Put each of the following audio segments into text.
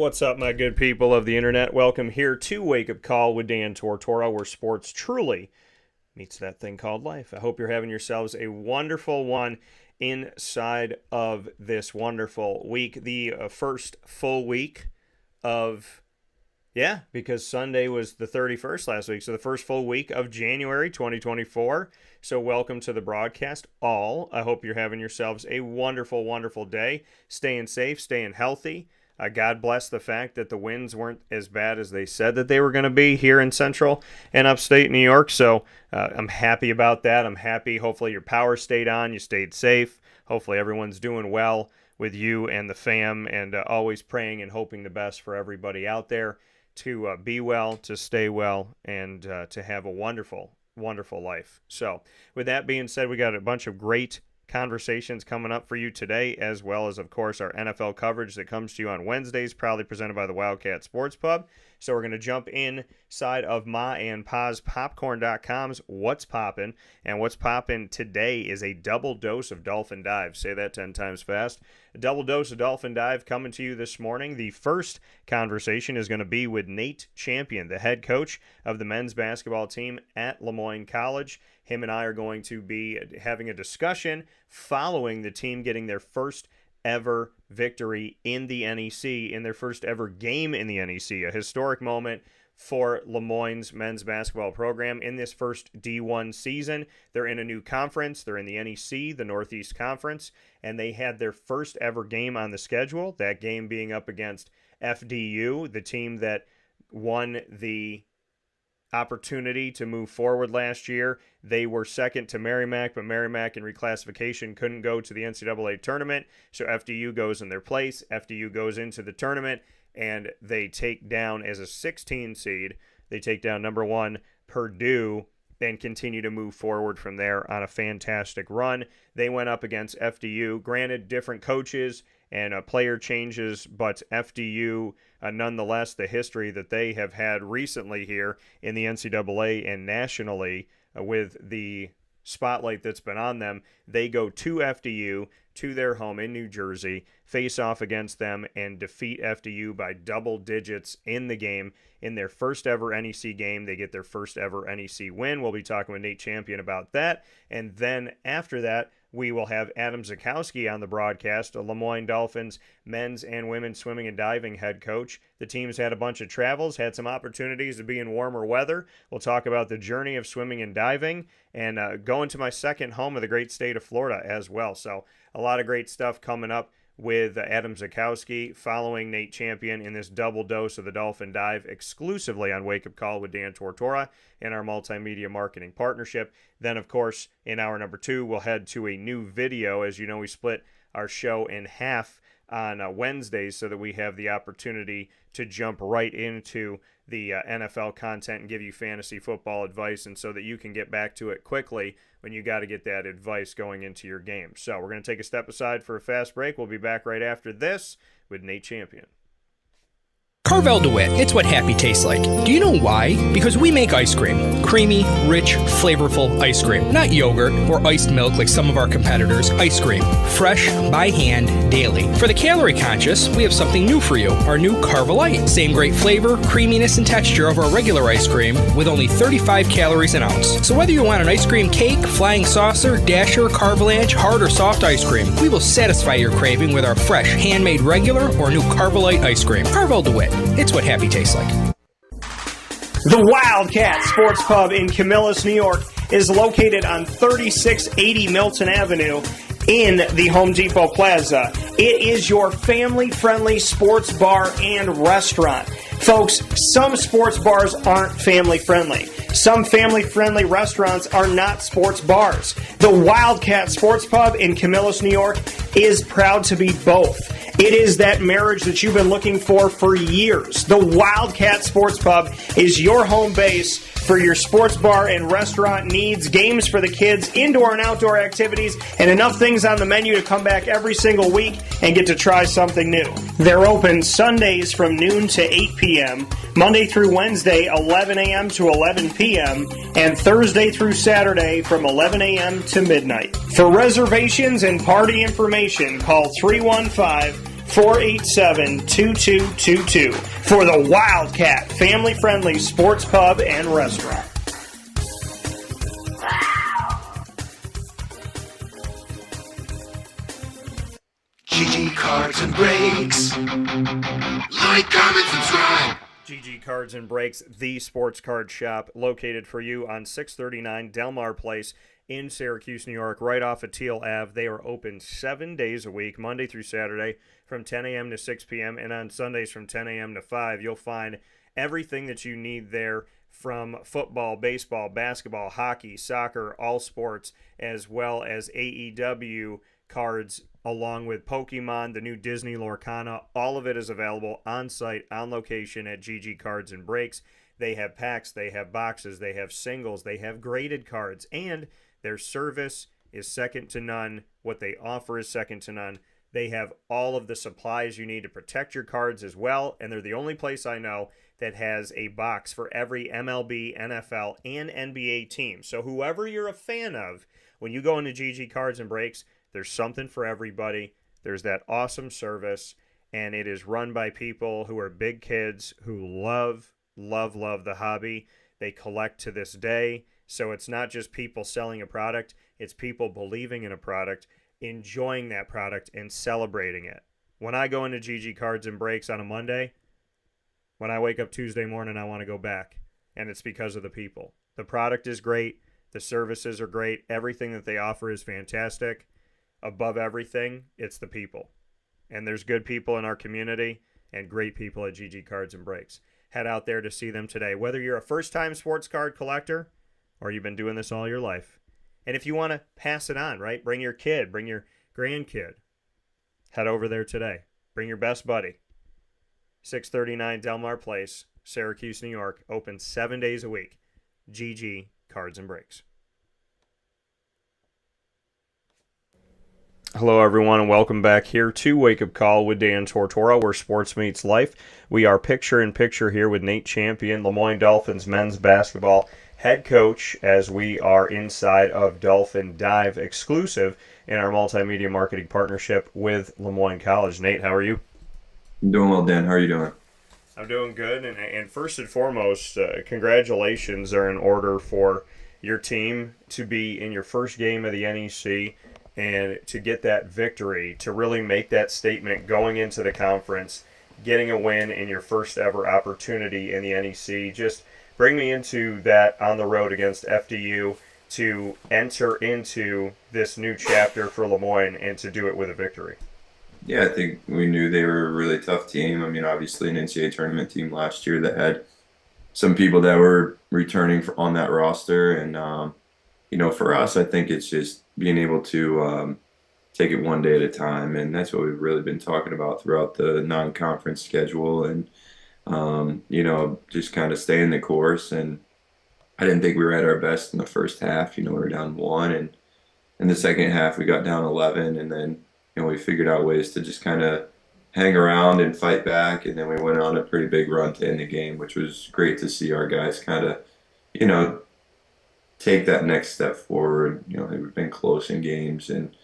What's up, my good people of the internet? Welcome here to Wake Up Call with Dan Tortora, where sports truly meets that thing called life. I hope you're having yourselves a wonderful one inside of this wonderful week. The first full week of, because Sunday was the 31st last week, so the first full week of January 2024. So welcome to the broadcast, all. I hope you're having yourselves a wonderful, wonderful day, staying safe, staying healthy. God bless the fact that the winds weren't as bad as they said that they were going to be here in central and upstate New York. So I'm happy about that. I'm happy. Hopefully your power stayed on. You stayed safe. Hopefully everyone's doing well with you and the fam, and always praying and hoping the best for everybody out there to be well, to stay well, and to have a wonderful, wonderful life. So with that being said, we got a bunch of great conversations coming up for you today, as well as, of course, our NFL coverage that comes to you on Wednesdays, proudly presented by the Wildcat Sports Pub. So we're going to jump inside of Ma and Pa's Popcorn.com's What's Poppin'. And what's poppin' today is a double dose of Dolphin Dive. Say that 10 times fast. A double dose of Dolphin Dive coming to you this morning. The first conversation is going to be with Nate Champion, the head coach of the men's basketball team at LeMoyne College. Him and I are going to be having a discussion following the team getting their first ever victory in the NEC, in their first ever game in the NEC, a historic moment for LeMoyne's men's basketball program in this first D1 season. They're in a new conference. They're in the NEC, the Northeast Conference, and they had their first ever game on the schedule, that game being up against FDU, the team that won the opportunity to move forward last year. They were second to Merrimack, but Merrimack in reclassification couldn't go to the NCAA tournament, so FDU goes in their place. FDU goes into the tournament, and they take down, as a 16 seed, they take down number 1 Purdue and continue to move forward from there on a fantastic run. They went up against FDU, granted different coaches and player changes, but FDU, nonetheless, the history that they have had recently here in the NCAA and nationally with the spotlight that's been on them, they go to FDU, to their home in New Jersey, face off against them, and defeat FDU by double digits in the game. In their first ever NEC game, they get their first ever NEC win. We'll be talking with Nate Champion about that. And then after that, we will have Adam Zaczkowski on the broadcast, a LeMoyne Dolphins men's and women's swimming and diving head coach. The team's had a bunch of travels, had some opportunities to be in warmer weather. We'll talk about the journey of swimming and diving, and going to my second home of the great state of Florida as well. So a lot of great stuff coming up with Adam Zaczkowski following Nate Champion in this double dose of the Dolphin Dive exclusively on Wake Up Call with Dan Tortora in our multimedia marketing partnership. Then, of course, in hour number 2, we'll head to a new video. As you know, we split our show in half on Wednesdays so that we have the opportunity to jump right into the NFL content and give you fantasy football advice, and so that you can get back to it quickly when you got to get that advice going into your game. So we're going to take a step aside for a fast break. We'll be back right after this with Nate Champion. Carvel DeWitt, it's what happy tastes like. Do you know why? Because we make ice cream. Creamy, rich, flavorful ice cream. Not yogurt or iced milk like some of our competitors. Ice cream. Fresh, by hand, daily. For the calorie conscious, we have something new for you. Our new Carvelite. Same great flavor, creaminess, and texture of our regular ice cream with only 35 calories an ounce. So whether you want an ice cream cake, flying saucer, dasher, carvalanche, hard or soft ice cream, we will satisfy your craving with our fresh, handmade regular or new Carvelite ice cream. Carvel DeWitt. It's what happy tastes like. The Wildcat Sports Pub in Camillus, New York is located on 3680 Milton Avenue in the Home Depot Plaza. It is your family-friendly sports bar and restaurant. Folks, some sports bars aren't family-friendly. Some family-friendly restaurants are not sports bars. The Wildcat Sports Pub in Camillus, New York is proud to be both. It is that marriage that you've been looking for years. The Wildcat Sports Pub is your home base for your sports bar and restaurant needs, games for the kids, indoor and outdoor activities, and enough things on the menu to come back every single week and get to try something new. They're open Sundays from noon to 8 p.m., Monday through Wednesday, 11 a.m. to 11 p.m., and Thursday through Saturday from 11 a.m. to midnight. For reservations and party information, call 315 487-2222 for the Wildcat family-friendly sports pub and restaurant. GG Cards and Breaks. Like, comment, subscribe. GG Cards and Breaks, the sports card shop located for you on 639 Delmar Place in Syracuse, New York, right off of Teal Ave. They are open 7 days a week, Monday through Saturday from 10 a.m. to 6 p.m. and on Sundays from 10 a.m. to 5. You'll find everything that you need there from football, baseball, basketball, hockey, soccer, all sports, as well as AEW cards along with Pokemon, the new Disney Lorcana. All of it is available on site, on location at GG Cards and Breaks. They have packs, they have boxes, they have singles, they have graded cards, and their service is second to none. What they offer is second to none. They have all of the supplies you need to protect your cards as well, and they're the only place I know that has a box for every MLB, NFL, and NBA team. So whoever you're a fan of, when you go into GG Cards and Breaks, there's something for everybody. There's that awesome service, and it is run by people who are big kids who love the hobby. They collect to this day, so it's not just people selling a product. It's people believing in a product, enjoying that product, and celebrating it. When I go into GG Cards and Breaks on a Monday, when I wake up Tuesday morning, I want to go back, and it's because of the people. The product is great. The services are great. Everything that they offer is fantastic. Above everything, it's the people. And there's good people in our community and great people at GG Cards and Breaks. Head out there to see them today. Whether you're a first-time sports card collector or you've been doing this all your life. And if you want to pass it on, right? Bring your kid, bring your grandkid. Head over there today. Bring your best buddy. 639 Delmar Place, Syracuse, New York. Open 7 days a week. GG Cards and Breaks. Hello, everyone, and welcome back here to Wake Up Call with Dan Tortora, where sports meets life. We are picture-in-picture here with Nate Champion, LeMoyne Dolphins men's basketball head coach, as we are inside of Dolphin Dive exclusive in our multimedia marketing partnership with LeMoyne College. Nate, how are you? I'm doing well, Dan. How are you doing? I'm doing good, and first and foremost, congratulations are in order for your team to be in your first game of the NEC and to get that victory, to really make that statement going into the conference, getting a win in your first ever opportunity in the NEC. Just bring me into that on the road against FDU to enter into this new chapter for LeMoyne and to do it with a victory. Yeah, I think we knew they were a really tough team. I mean, obviously an NCAA tournament team last year that had some people that were returning on that roster. And, for us, I think it's just being able to take it one day at a time. And that's what we've really been talking about throughout the non-conference schedule and, just kind of staying the course. And I didn't think we were at our best in the first half. We were down 1. And in the second half, we got down 11. And then, we figured out ways to just kind of hang around and fight back. And then we went on a pretty big run to end the game, which was great to see our guys kind of, take that next step forward. We've been close in games and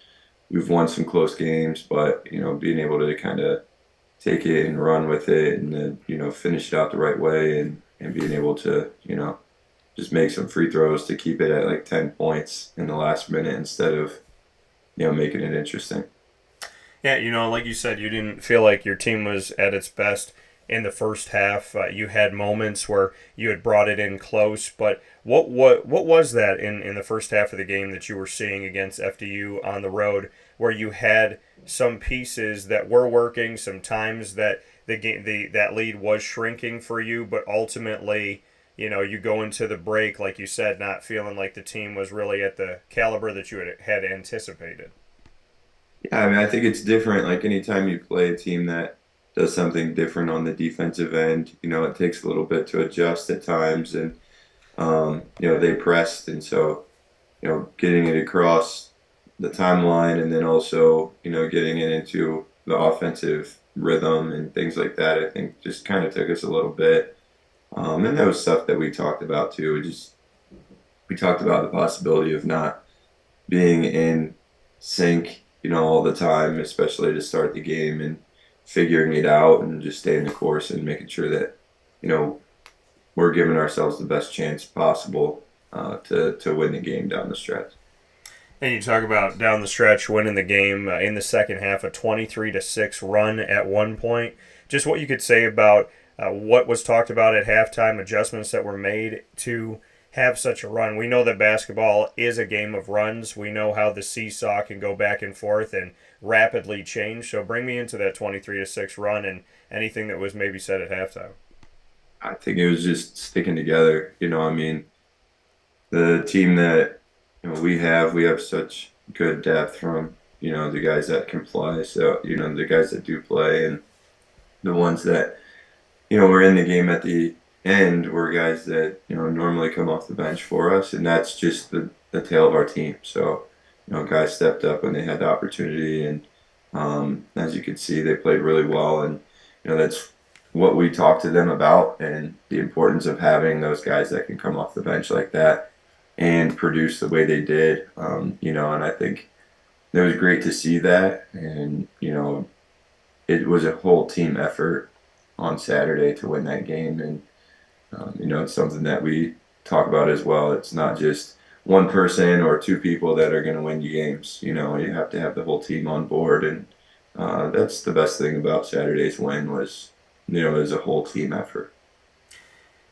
we've won some close games, but, being able to kind of take it and run with it and then, finish it out the right way and being able to, just make some free throws to keep it at like 10 points in the last minute instead of, making it interesting. Yeah, like you said, you didn't feel like your team was at its best in the first half. You had moments where you had brought it in close, but what was that in the first half of the game that you were seeing against FDU on the road, where you had some pieces that were working, some times that that lead was shrinking for you, but ultimately, you go into the break, like you said, not feeling like the team was really at the caliber that you had anticipated? Yeah, I mean, I think it's different. Like anytime you play a team that does something different on the defensive end, it takes a little bit to adjust at times. And, they pressed. And so, getting it across the timeline and then also, getting it into the offensive rhythm and things like that, I think just kind of took us a little bit. And that was stuff that we talked about too. We talked about the possibility of not being in sync, all the time, especially to start the game, and figuring it out and just staying the course and making sure that, we're giving ourselves the best chance possible to win the game down the stretch. And you talk about down the stretch winning the game in the second half, a 23-6 run at one point. Just what you could say about what was talked about at halftime, adjustments that were made to have such a run. We know that basketball is a game of runs. We know how the seesaw can go back and forth and rapidly change. So bring me into that 23-6 run and anything that was maybe said at halftime. I think it was just sticking together. The team that we have such good depth from the guys that can play. So the guys that do play and the ones that were in the game at the end were guys that normally come off the bench for us, and that's just the tail of our team. So guys stepped up when they had the opportunity, and as you could see, they played really well, and that's what we talked to them about, and the importance of having those guys that can come off the bench like that and produce the way they did. And I think it was great to see that, and it was a whole team effort on Saturday to win that game, and it's something that we talk about as well. It's not just one person or two people that are going to win you games. You have to have the whole team on board, and that's the best thing about Saturday's win was it was a whole team effort.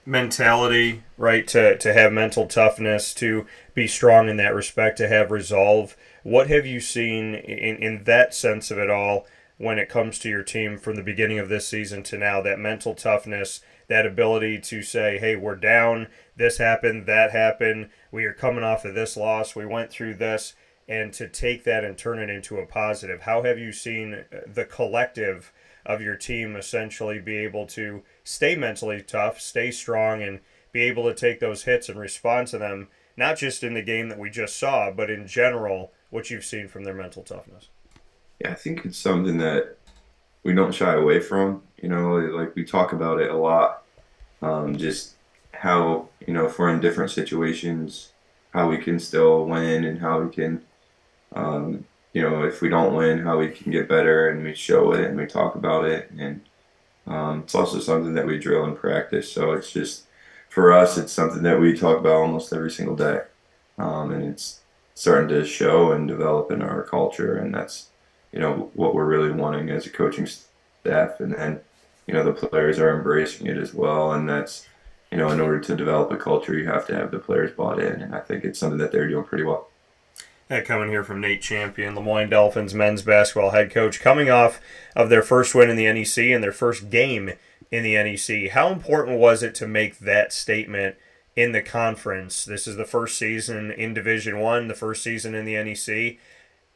Mentality, right? To have mental toughness, to be strong in that respect, to have resolve. What have you seen in that sense of it all when it comes to your team from the beginning of this season to now? That mental toughness, that ability to say, hey, we're down, this happened, that happened, we are coming off of this loss, we went through this, and to take that and turn it into a positive. How have you seen the collective of your team essentially be able to stay mentally tough, stay strong, and be able to take those hits and respond to them, not just in the game that we just saw, but in general, what you've seen from their mental toughness? Yeah, I think it's something that we don't shy away from. Like we talk about it a lot. Just how, if we're in different situations, how we can still win and how we can, if we don't win, how we can get better, and we show it and we talk about it. And it's also something that we drill in practice. So it's just, for us, it's something that we talk about almost every single day. And it's starting to show and develop in our culture. And that's, what we're really wanting as a coaching staff. And then, the players are embracing it as well. And that's, in order to develop a culture, you have to have the players bought in. And I think it's something that they're doing pretty well. That coming here from Nate Champion, LeMoyne Dolphins men's basketball head coach, coming off of their first win in the NEC and their first game in the NEC. How important was it to make that statement in the conference? This is the first season in Division I, the first season in the NEC.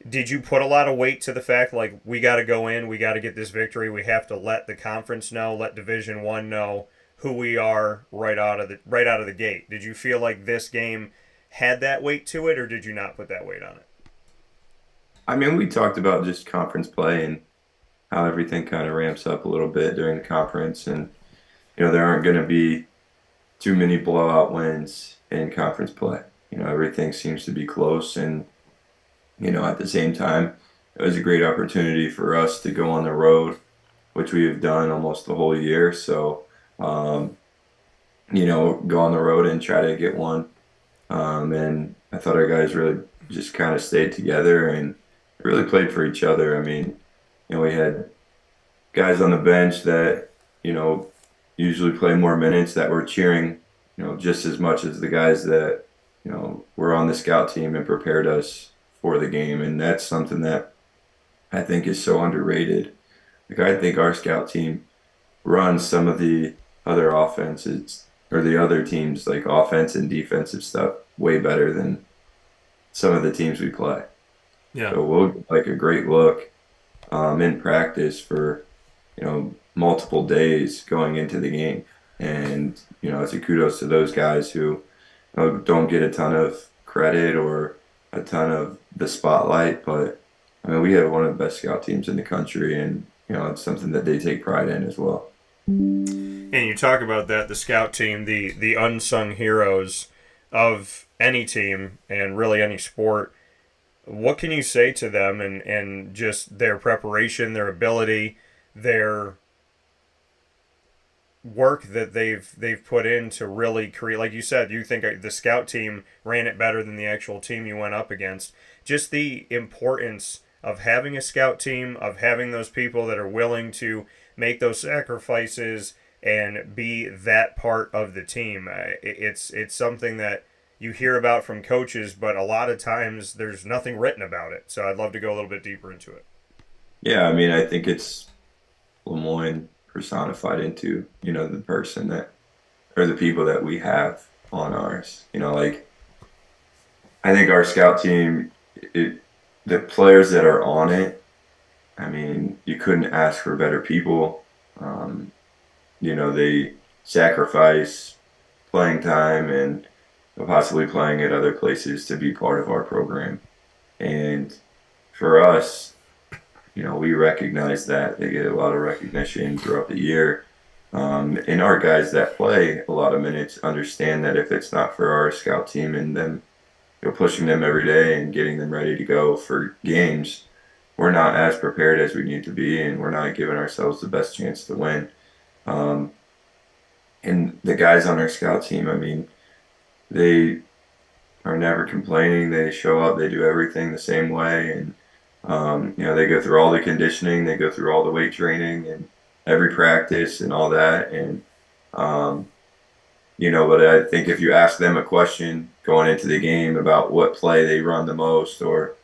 Did you put a lot of weight to the fact, like, we got to go in, we got to get this victory, we have to let the conference know, let Division I know who we are right out of the gate? Did you feel like this game had that weight to it, or did you not put that weight on it? I mean, we talked about just conference play and how everything kind of ramps up a little bit during the conference, and there aren't going to be too many blowout wins in conference play. Everything seems to be close, and at the same time, it was a great opportunity for us to go on the road, which we have done almost the whole year. So, go on the road and try to get one. And I thought our guys really just kind of stayed together and really played for each other. I mean, we had guys on the bench that, usually play more minutes that were cheering, just as much as the guys that, were on the scout team and prepared us for the game. And that's something that I think is so underrated. Like, I think our scout team runs some of the other offenses or the other teams, like offense and defensive stuff, way better than some of the teams we play. Yeah. So we'll get like a great look in practice for, multiple days going into the game. And, it's a kudos to those guys who don't get a ton of credit or a ton of the spotlight. But, I mean, we have one of the best scout teams in the country, and, it's something that they take pride in as well. And you talk about that, the scout team, the unsung heroes of any team and really any sport. What can you say to them and just their preparation, their ability, their work that they've put in to really create, like you said, you think the scout team ran it better than the actual team you went up against. Just the importance of having a scout team, of having those people that are willing to make those sacrifices and be that part of the team. It's something that you hear about from coaches, but a lot of times there's nothing written about it. So I'd love to go a little bit deeper into it. Yeah, I mean, I think it's LeMoyne personified into, the person that, or the people that we have on ours. Like, I think our scout team, the players that are on it, I mean, you couldn't ask for better people. They sacrifice playing time and possibly playing at other places to be part of our program. And for us, we recognize that they get a lot of recognition throughout the year. And our guys that play a lot of minutes understand that if it's not for our scout team and them, pushing them every day and getting them ready to go for games, we're not as prepared as we need to be, and we're not giving ourselves the best chance to win. And the guys on our scout team, I mean, they are never complaining. They show up, they do everything the same way, and they go through all the conditioning, they go through all the weight training and every practice and all that. And, but I think if you ask them a question going into the game about what play they run the most, or,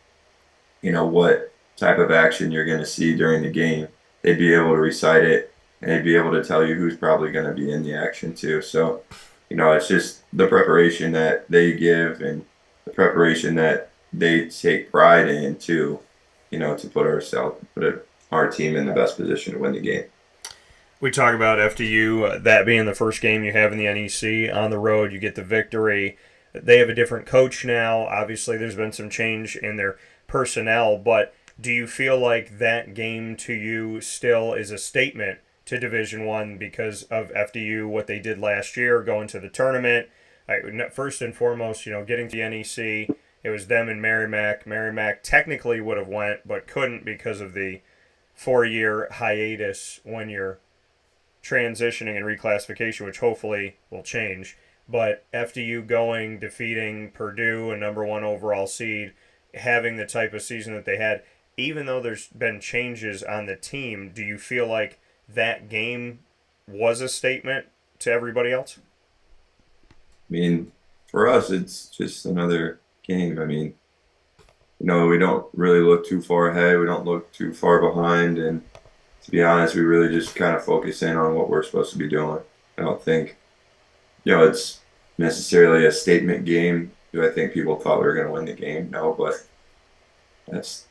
what type of action you're going to see during the game, they'd be able to recite it, and they'd be able to tell you who's probably going to be in the action too. So, it's just the preparation that they give and the preparation that they take pride in too, to put our team in the best position to win the game. We talk about FDU, that being the first game you have in the NEC on the road. You get the victory. They have a different coach now. Obviously, there's been some change in their personnel, but do you feel like that game to you still is a statement to Division I because of FDU, what they did last year, going to the tournament? First and foremost, getting to the NEC, it was them and Merrimack. Merrimack technically would have went, but couldn't because of the 4-year hiatus when you're transitioning and reclassification, which hopefully will change. But FDU going, defeating Purdue, a number 1 overall seed, having the type of season that they had, even though there's been changes on the team, do you feel like that game was a statement to everybody else? I mean, for us, it's just another game. I mean, we don't really look too far ahead. We don't look too far behind. And to be honest, we really just kind of focus in on what we're supposed to be doing. I don't think, it's necessarily a statement game. Do I think people thought we were going to win the game? No, but that's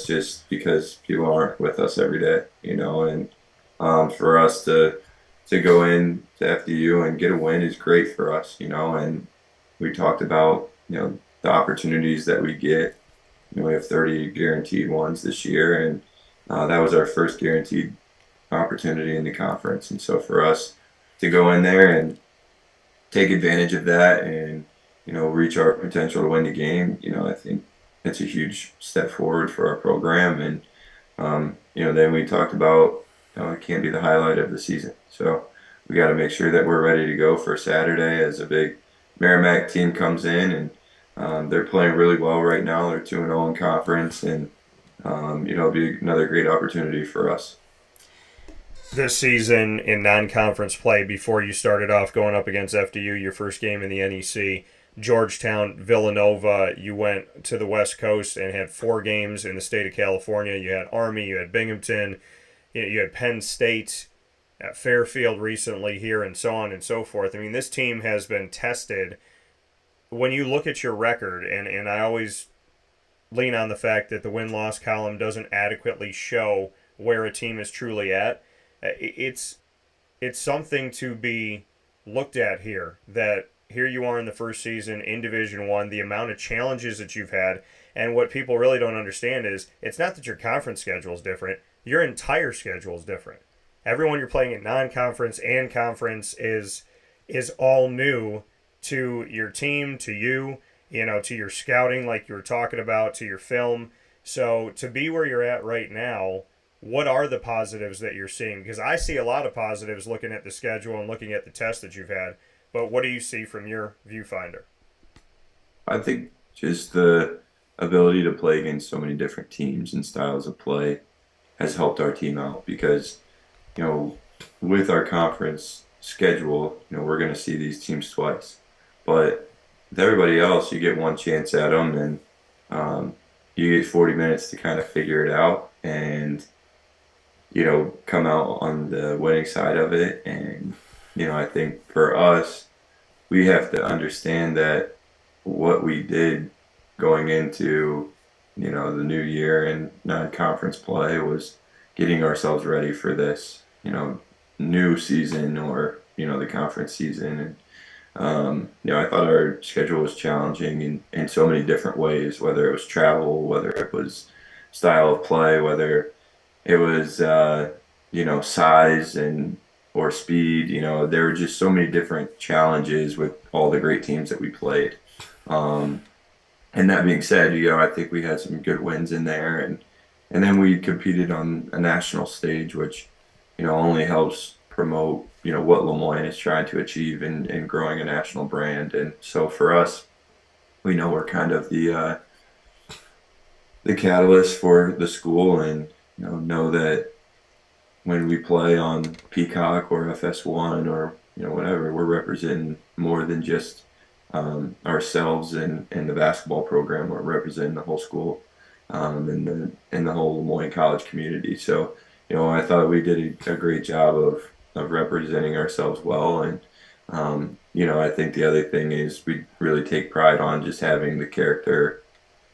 just because people aren't with us every day, and for us to go in to FDU and get a win is great for us, and we talked about, the opportunities that we get. We have 30 guaranteed ones this year, and that was our first guaranteed opportunity in the conference. And so for us to go in there and take advantage of that and, reach our potential to win the game, I think it's a huge step forward for our program. And, then we talked about, it can't be the highlight of the season. So we got to make sure that we're ready to go for Saturday as a big Merrimack team comes in, and they're playing really well right now. They're 2-0 in conference, and it'll be another great opportunity for us. This season in non-conference play, before you started off going up against FDU, your first game in the NEC, Georgetown, Villanova, you went to the West Coast and had 4 games in the state of California. You had Army, you had Binghamton, you had Penn State, at Fairfield recently here, and so on and so forth. I mean, this team has been tested. When you look at your record, and I always lean on the fact that the win-loss column doesn't adequately show where a team is truly at, it's something to be looked at here, that here you are in the first season in Division I, the amount of challenges that you've had, and what people really don't understand is it's not that your conference schedule is different, your entire schedule is different. Everyone you're playing in non-conference and conference is all new to your team, to you, to your scouting like you were talking about, to your film. So to be where you're at right now, what are the positives that you're seeing? Because I see a lot of positives looking at the schedule and looking at the tests that you've had. But what do you see from your viewfinder? I think just the ability to play against so many different teams and styles of play has helped our team out because, you know, with our conference schedule, you know, we're going to see these teams twice. But with everybody else, you get one chance at them, and you get 40 minutes to kind of figure it out and, you know, come out on the winning side of it. And, you know, I think for us, we have to understand that what we did going into, you know, the new year and non-conference play was getting ourselves ready for this, you know, new season or, you know, the conference season. And, you know, I thought our schedule was challenging in so many different ways, whether it was travel, whether it was style of play, whether it was, you know, size and or speed. You know, there were just so many different challenges with all the great teams that we played. And that being said, you know, I think we had some good wins in there, and then we competed on a national stage, which, you know, only helps promote, you know, what LeMoyne is trying to achieve in growing a national brand. And so for us, we know we're kind of the catalyst for the school, and know that when we play on Peacock or FS1 or whatever, we're representing more than just ourselves and the basketball program. We're representing the whole school and the whole Moyne College community. So I thought we did a great job of representing ourselves well. And I think the other thing is we really take pride on just having the character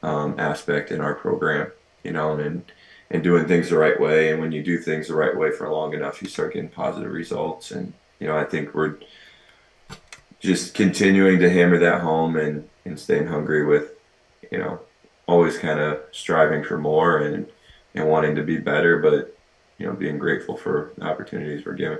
aspect in our program, and doing things the right way. And when you do things the right way for long enough, you start getting positive results. And I think we're just continuing to hammer that home and staying hungry with, always kind of striving for more and wanting to be better, but being grateful for the opportunities we're given.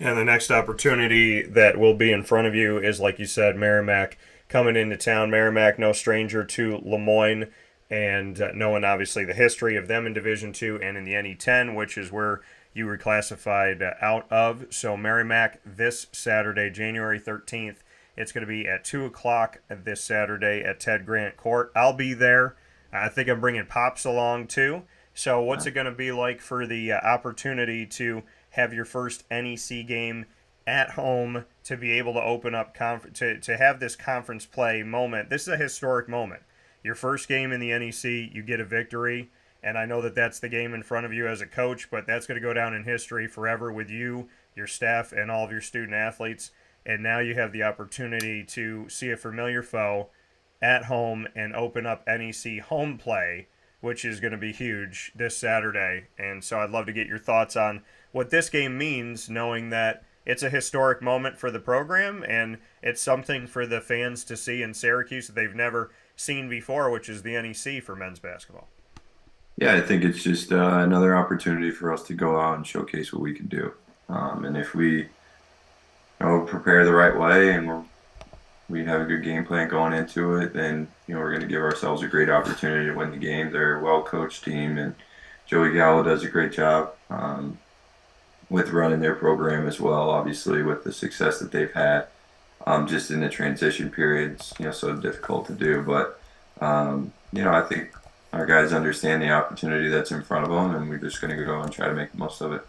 And the next opportunity that will be in front of you is, like you said, Merrimack coming into town. Merrimack, no stranger to LeMoyne, and knowing obviously the history of them in Division II and in the NE10, which is where you were classified out of. So Merrimack this Saturday, January 13th. It's going to be at 2 o'clock this Saturday at Ted Grant Court. I'll be there. I think I'm bringing Pops along too. So what's it going to be like for the opportunity to have your first NEC game at home, to be able to open up, to have this conference play moment? This is a historic moment. Your first game in the NEC, you get a victory, and I know that that's the game in front of you as a coach, but that's going to go down in history forever with you, your staff, and all of your student athletes. And now you have the opportunity to see a familiar foe at home and open up NEC home play, which is going to be huge this Saturday. And so I'd love to get your thoughts on what this game means, knowing that it's a historic moment for the program and it's something for the fans to see in Syracuse that they've never seen before, which is the NEC for men's basketball. Yeah, I think it's just another opportunity for us to go out and showcase what we can do. And if we prepare the right way and we have a good game plan going into it, then we're going to give ourselves a great opportunity to win the game. They're a well-coached team, and Joey Gallo does a great job with running their program as well, obviously with the success that they've had just in the transition periods, so difficult to do. But, I think our guys understand the opportunity that's in front of them, and we're just going to go and try to make the most of it.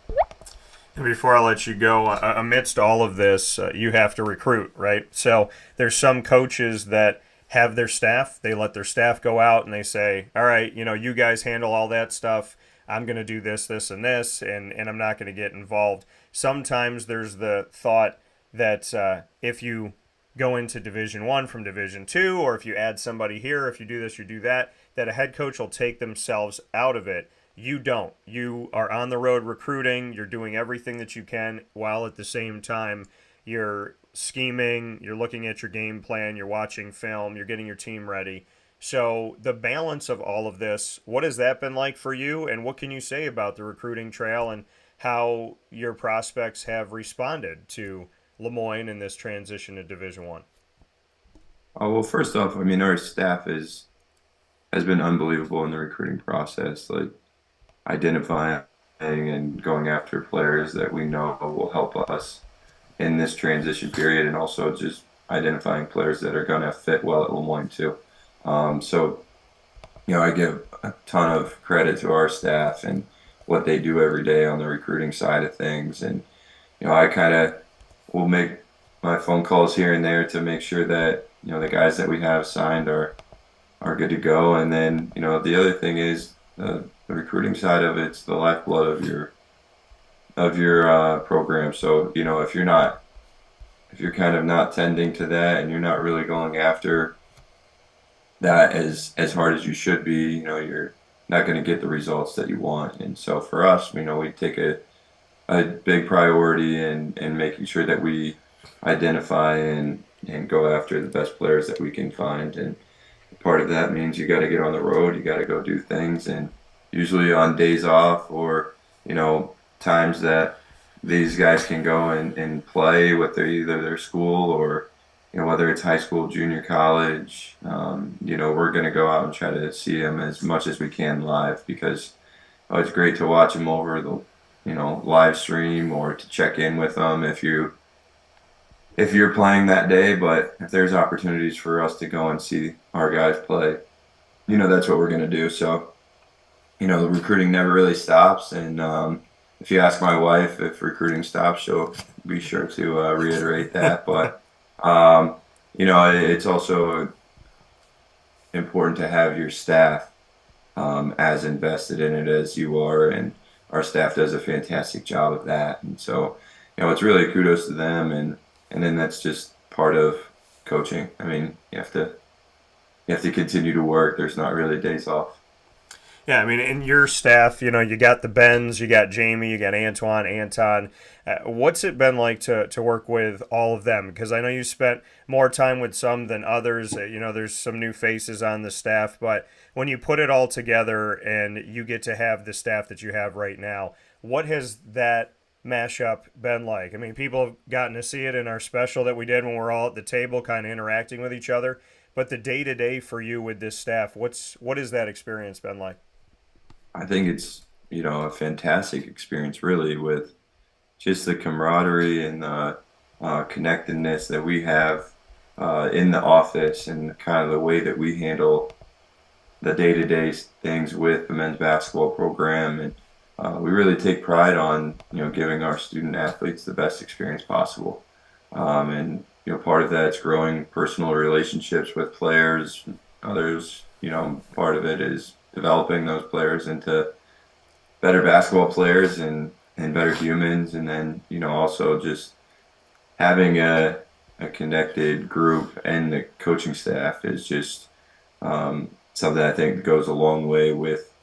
And before I let you go, amidst all of this, you have to recruit, right? So there's some coaches that have their staff. They let their staff go out and they say, all right, you guys handle all that stuff. I'm going to do this, this, and this, and I'm not going to get involved. Sometimes there's the thought that if you go into Division I from Division II, or if you add somebody here, if you do this, you do that, that a head coach will take themselves out of it. You don't. You are on the road recruiting. You're doing everything that you can while at the same time you're scheming, you're looking at your game plan, you're watching film, you're getting your team ready. So the balance of all of this, what has that been like for you, and what can you say about the recruiting trail and how your prospects have responded to LeMoyne in this transition to Division I? Well, first off, our staff has been unbelievable in the recruiting process. Like, identifying and going after players that we know will help us in this transition period, and also just identifying players that are going to fit well at LeMoyne too. So, I give a ton of credit to our staff and what they do every day on the recruiting side of things. And, I kind of will make my phone calls here and there to make sure that, the guys that we have signed are good to go. And then, the other thing is the recruiting side of it's the lifeblood of your program. So, if you're kind of not tending to that and you're not really going after that as hard as you should be, you're not going to get the results that you want. And so for us, we take a big priority in making sure that we identify and go after the best players that we can find. And part of that means you got to get on the road, you got to go do things, and usually on days off or, times that these guys can go and play with either their school or, whether it's high school, junior college, we're going to go out and try to see them as much as we can live, because it's great to watch them over the, live stream or to check in with them if you're playing that day. But if there's opportunities for us to go and see our guys play, that's what we're going to do. So, the recruiting never really stops. And if you ask my wife if recruiting stops, she'll be sure to reiterate that. But, it's also important to have your staff as invested in it as you are. And our staff does a fantastic job of that. And so, it's really kudos to them. And then that's just part of coaching. I mean, you have to continue to work. There's not really days off. Yeah, I mean, in your staff, you got the Bens, you got Jamie, you got Antoine, Anton. What's it been like to work with all of them? Because I know you spent more time with some than others. There's some new faces on the staff. But when you put it all together and you get to have the staff that you have right now, what has that mashup been like? I mean, people have gotten to see it in our special that we did when we're all at the table kind of interacting with each other. But the day-to-day for you with this staff, what has that experience been like? I think it's, a fantastic experience, really, with just the camaraderie and the connectedness that we have in the office, and kind of the way that we handle the day-to-day things with the men's basketball program. And we really take pride on, giving our student athletes the best experience possible. And, part of that's growing personal relationships with players. Others, part of it is developing those players into better basketball players and better humans. And then, also just having a connected group, and the coaching staff is just something I think goes a long way with,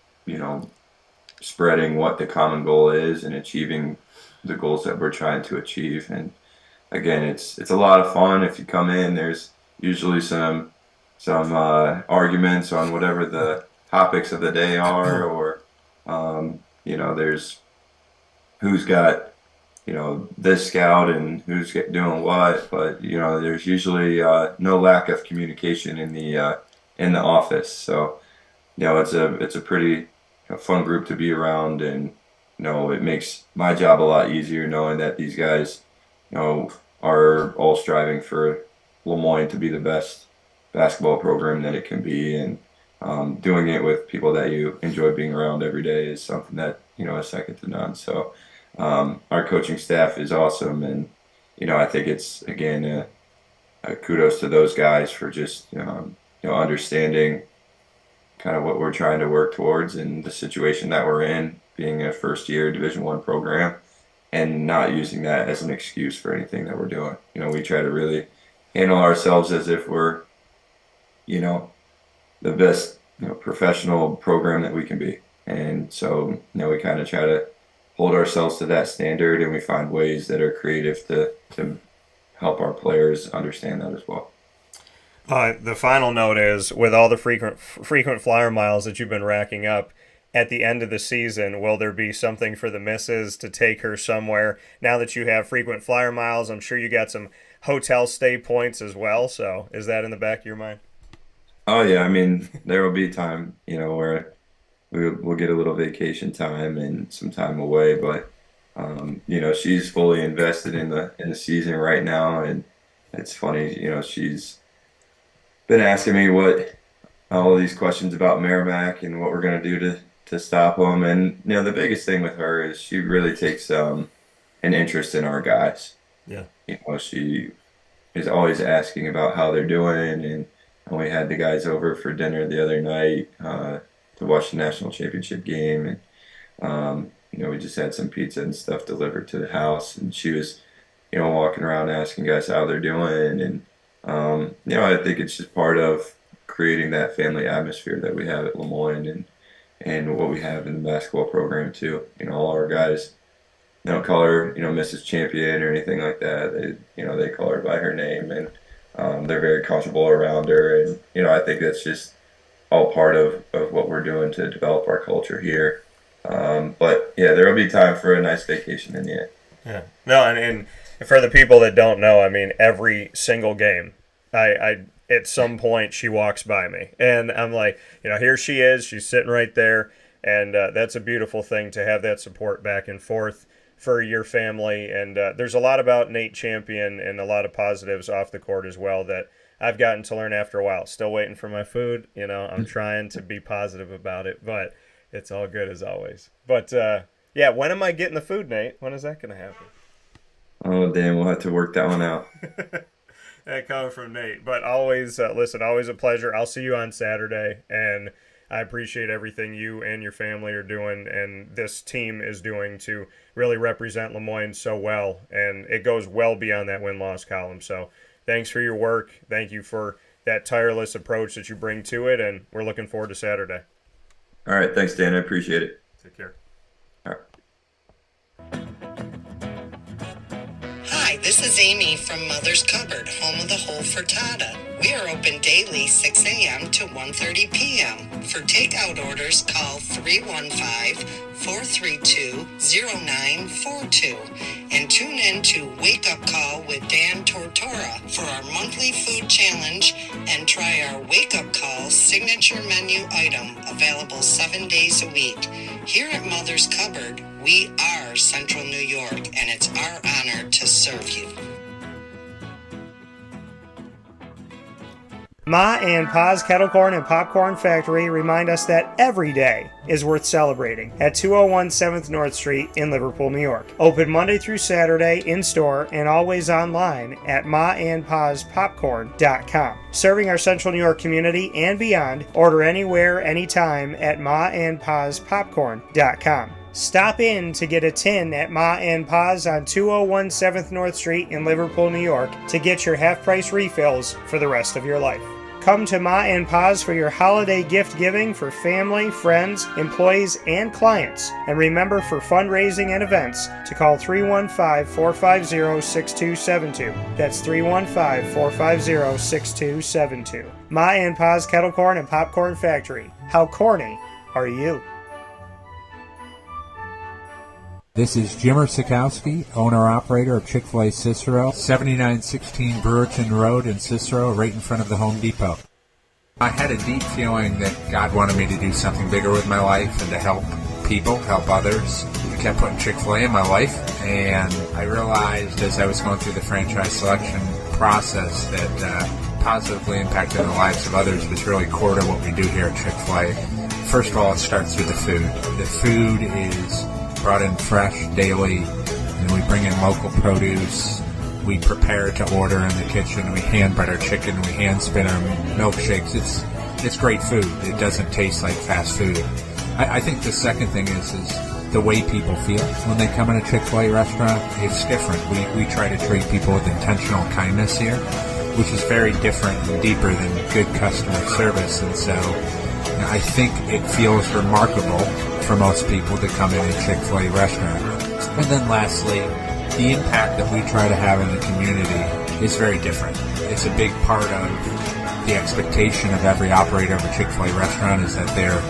spreading what the common goal is and achieving the goals that we're trying to achieve. And again, it's a lot of fun. If you come in, there's usually some arguments on whatever the topics of the day are, or there's who's got this scout and who's doing what. But there's usually no lack of communication in the office. So it's a pretty fun group to be around, and it makes my job a lot easier knowing that these guys are all striving for LeMoyne to be the best basketball program that it can be. And doing it with people that you enjoy being around every day is something that is second to none. So our coaching staff is awesome, and I think it's, again, a kudos to those guys for just understanding kind of what we're trying to work towards and the situation that we're in, being a first year Division I program, and not using that as an excuse for anything that we're doing. We try to really handle ourselves as if we're the best, professional program that we can be. And so, we kind of try to hold ourselves to that standard, and we find ways that are creative to help our players understand that as well. The final note is, with all the frequent flyer miles that you've been racking up, at the end of the season, will there be something for the missus to take her somewhere? Now that you have frequent flyer miles, I'm sure you got some hotel stay points as well. So is that in the back of your mind? Oh yeah, I mean, there will be time, where we'll get a little vacation time and some time away. But she's fully invested in the season right now, and it's funny. She's been asking me what all these questions about Merrimack and what we're going to do to stop them. And the biggest thing with her is she really takes an interest in our guys. Yeah. She is always asking about how they're doing, and we had the guys over for dinner the other night to watch the national championship game, and we just had some pizza and stuff delivered to the house, and she was walking around asking guys how they're doing, and I think it's just part of creating that family atmosphere that we have at LeMoyne and what we have in the basketball program too. All our guys don't call her, Mrs. Champion or anything like that. They call her by her name, and they're very comfortable around her. And, I think that's just all part of what we're doing to develop our culture here. But yeah, there will be time for a nice vacation in the end. Yeah. No, and for the people that don't know, I mean, every single game, I at some point she walks by me, and I'm like, here she is. She's sitting right there, and that's a beautiful thing to have that support back and forth for your family. And there's a lot about Nate Champion and a lot of positives off the court as well that I've gotten to learn after a while. Still waiting for my food. I'm trying to be positive about it, but it's all good as always. But yeah, when am I getting the food, Nate? When is that going to happen? Oh, damn, we'll have to work that one out. That coming from Nate. But always, listen, always a pleasure. I'll see you on Saturday, and I appreciate everything you and your family are doing and this team is doing to really represent LeMoyne so well, and it goes well beyond that win-loss column. So thanks for your work. Thank you for that tireless approach that you bring to it, and we're looking forward to Saturday. All right, thanks, Dan. I appreciate it. Take care. All right. Hi, this is Amy from Mother's Cupboard, home of the Whole Frittata. We are open daily 6 a.m. to 1:30 p.m. For takeout orders, call 315-432-0942 and tune in to Wake Up Call with Dan Tortora for our monthly food challenge and try our Wake Up Call signature menu item available 7 days a week. Here at Mother's Cupboard, we are Central New York, and it's our honor to serve you. Ma and Pa's Kettle Corn and Popcorn Factory remind us that every day is worth celebrating at 201 7th North Street in Liverpool, New York. Open Monday through Saturday in-store and always online at maandpaspopcorn.com. Serving our Central New York community and beyond, order anywhere, anytime at maandpaspopcorn.com. Stop in to get a tin at Ma and Pa's on 201 7th North Street in Liverpool, New York to get your half-price refills for the rest of your life. Come to Ma and Pa's for your holiday gift giving for family, friends, employees, and clients. And remember, for fundraising and events, to call 315-450-6272. That's 315-450-6272. Ma and Pa's Kettle Corn and Popcorn Factory. How corny are you? This is Jimmer Zaczkowski, owner-operator of Chick-fil-A Cicero, 7916 Brewerton Road in Cicero, right in front of the Home Depot. I had a deep feeling that God wanted me to do something bigger with my life and to help people, help others. I kept putting Chick-fil-A in my life, and I realized as I was going through the franchise selection process that positively impacting the lives of others was really core to what we do here at Chick-fil-A. First of all, it starts with the food. The food is brought in fresh daily, and we bring in local produce. We prepare to order in the kitchen. We hand bread our chicken. We hand spin our milkshakes. It's great food. It doesn't taste like fast food. I think the second thing is the way people feel when they come in a Chick-fil-A restaurant. It's different. We try to treat people with intentional kindness here, which is very different and deeper than good customer service. And so I think it feels remarkable for most people to come in a Chick-fil-A restaurant. And then lastly, the impact that we try to have in the community is very different. It's a big part of the expectation of every operator of a Chick-fil-A restaurant is that they're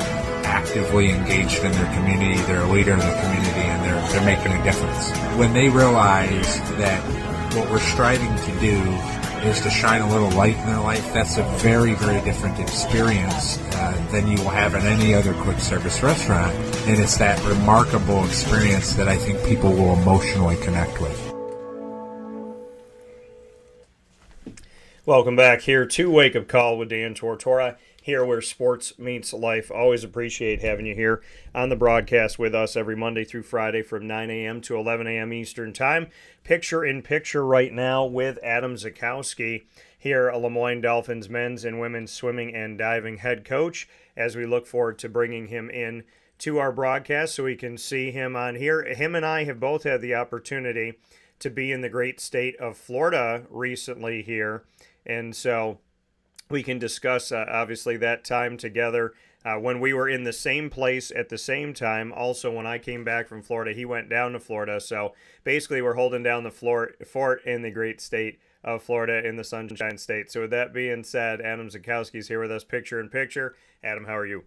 actively engaged in their community, they're a leader in the community, and they're making a difference. When they realize that what we're striving to do is to shine a little light in their life. That's a very, very different experience than you will have in any other quick service restaurant. And it's that remarkable experience that I think people will emotionally connect with. Welcome back here to Wake Up Call with Dan Tortora, here where sports meets life. Always appreciate having you here on the broadcast with us every Monday through Friday from 9 a.m. to 11 a.m. Eastern Time. Picture in picture right now with Adam Zaczkowski, here a LeMoyne Dolphins men's and women's swimming and diving head coach, as we look forward to bringing him in to our broadcast so we can see him on here. Him and I have both had the opportunity to be in the great state of Florida recently here, and so we can discuss, obviously, that time together when we were in the same place at the same time. Also, when I came back from Florida, he went down to Florida. So basically, we're holding down the fort in the great state of Florida in the Sunshine State. So with that being said, Adam Zaczkowski is here with us, picture in picture. Adam, how are you?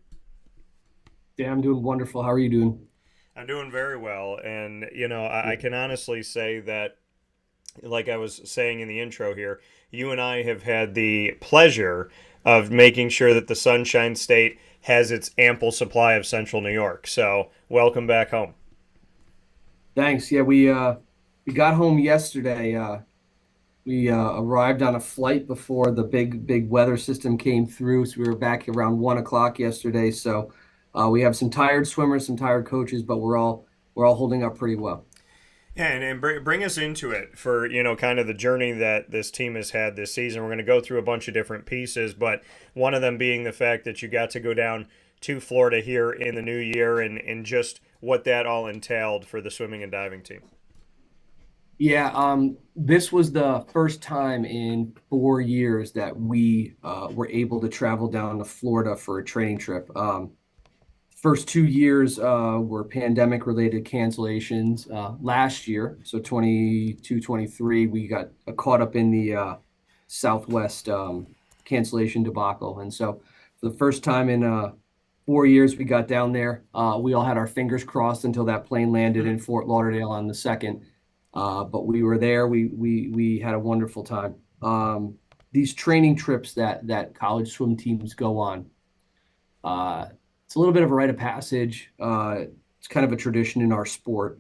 Yeah, I'm doing wonderful. How are you doing? I'm doing very well. And, you know, I can honestly say that, like I was saying in the intro here, you and I have had the pleasure of making sure that the Sunshine State has its ample supply of Central New York. So welcome back home. Thanks. Yeah, we got home yesterday. We arrived on a flight before the big weather system came through, so we were back around 1 o'clock yesterday. So we have some tired swimmers, some tired coaches, but we're all holding up pretty well. Yeah, and bring us into it for, you know, kind of the journey that this team has had this season. We're going to go through a bunch of different pieces, but one of them being the fact that you got to go down to Florida here in the new year and just what that all entailed for the swimming and diving team. Yeah, this was the first time in 4 years that we were able to travel down to Florida for a training trip. First 2 years were pandemic-related cancellations. Last year, so 22-23, we got caught up in the Southwest cancellation debacle. And so for the first time in 4 years, we got down there. We all had our fingers crossed until that plane landed in Fort Lauderdale on the 2nd. But we were there. We had a wonderful time. These training trips that college swim teams go on, it's a little bit of a rite of passage. It's kind of a tradition in our sport.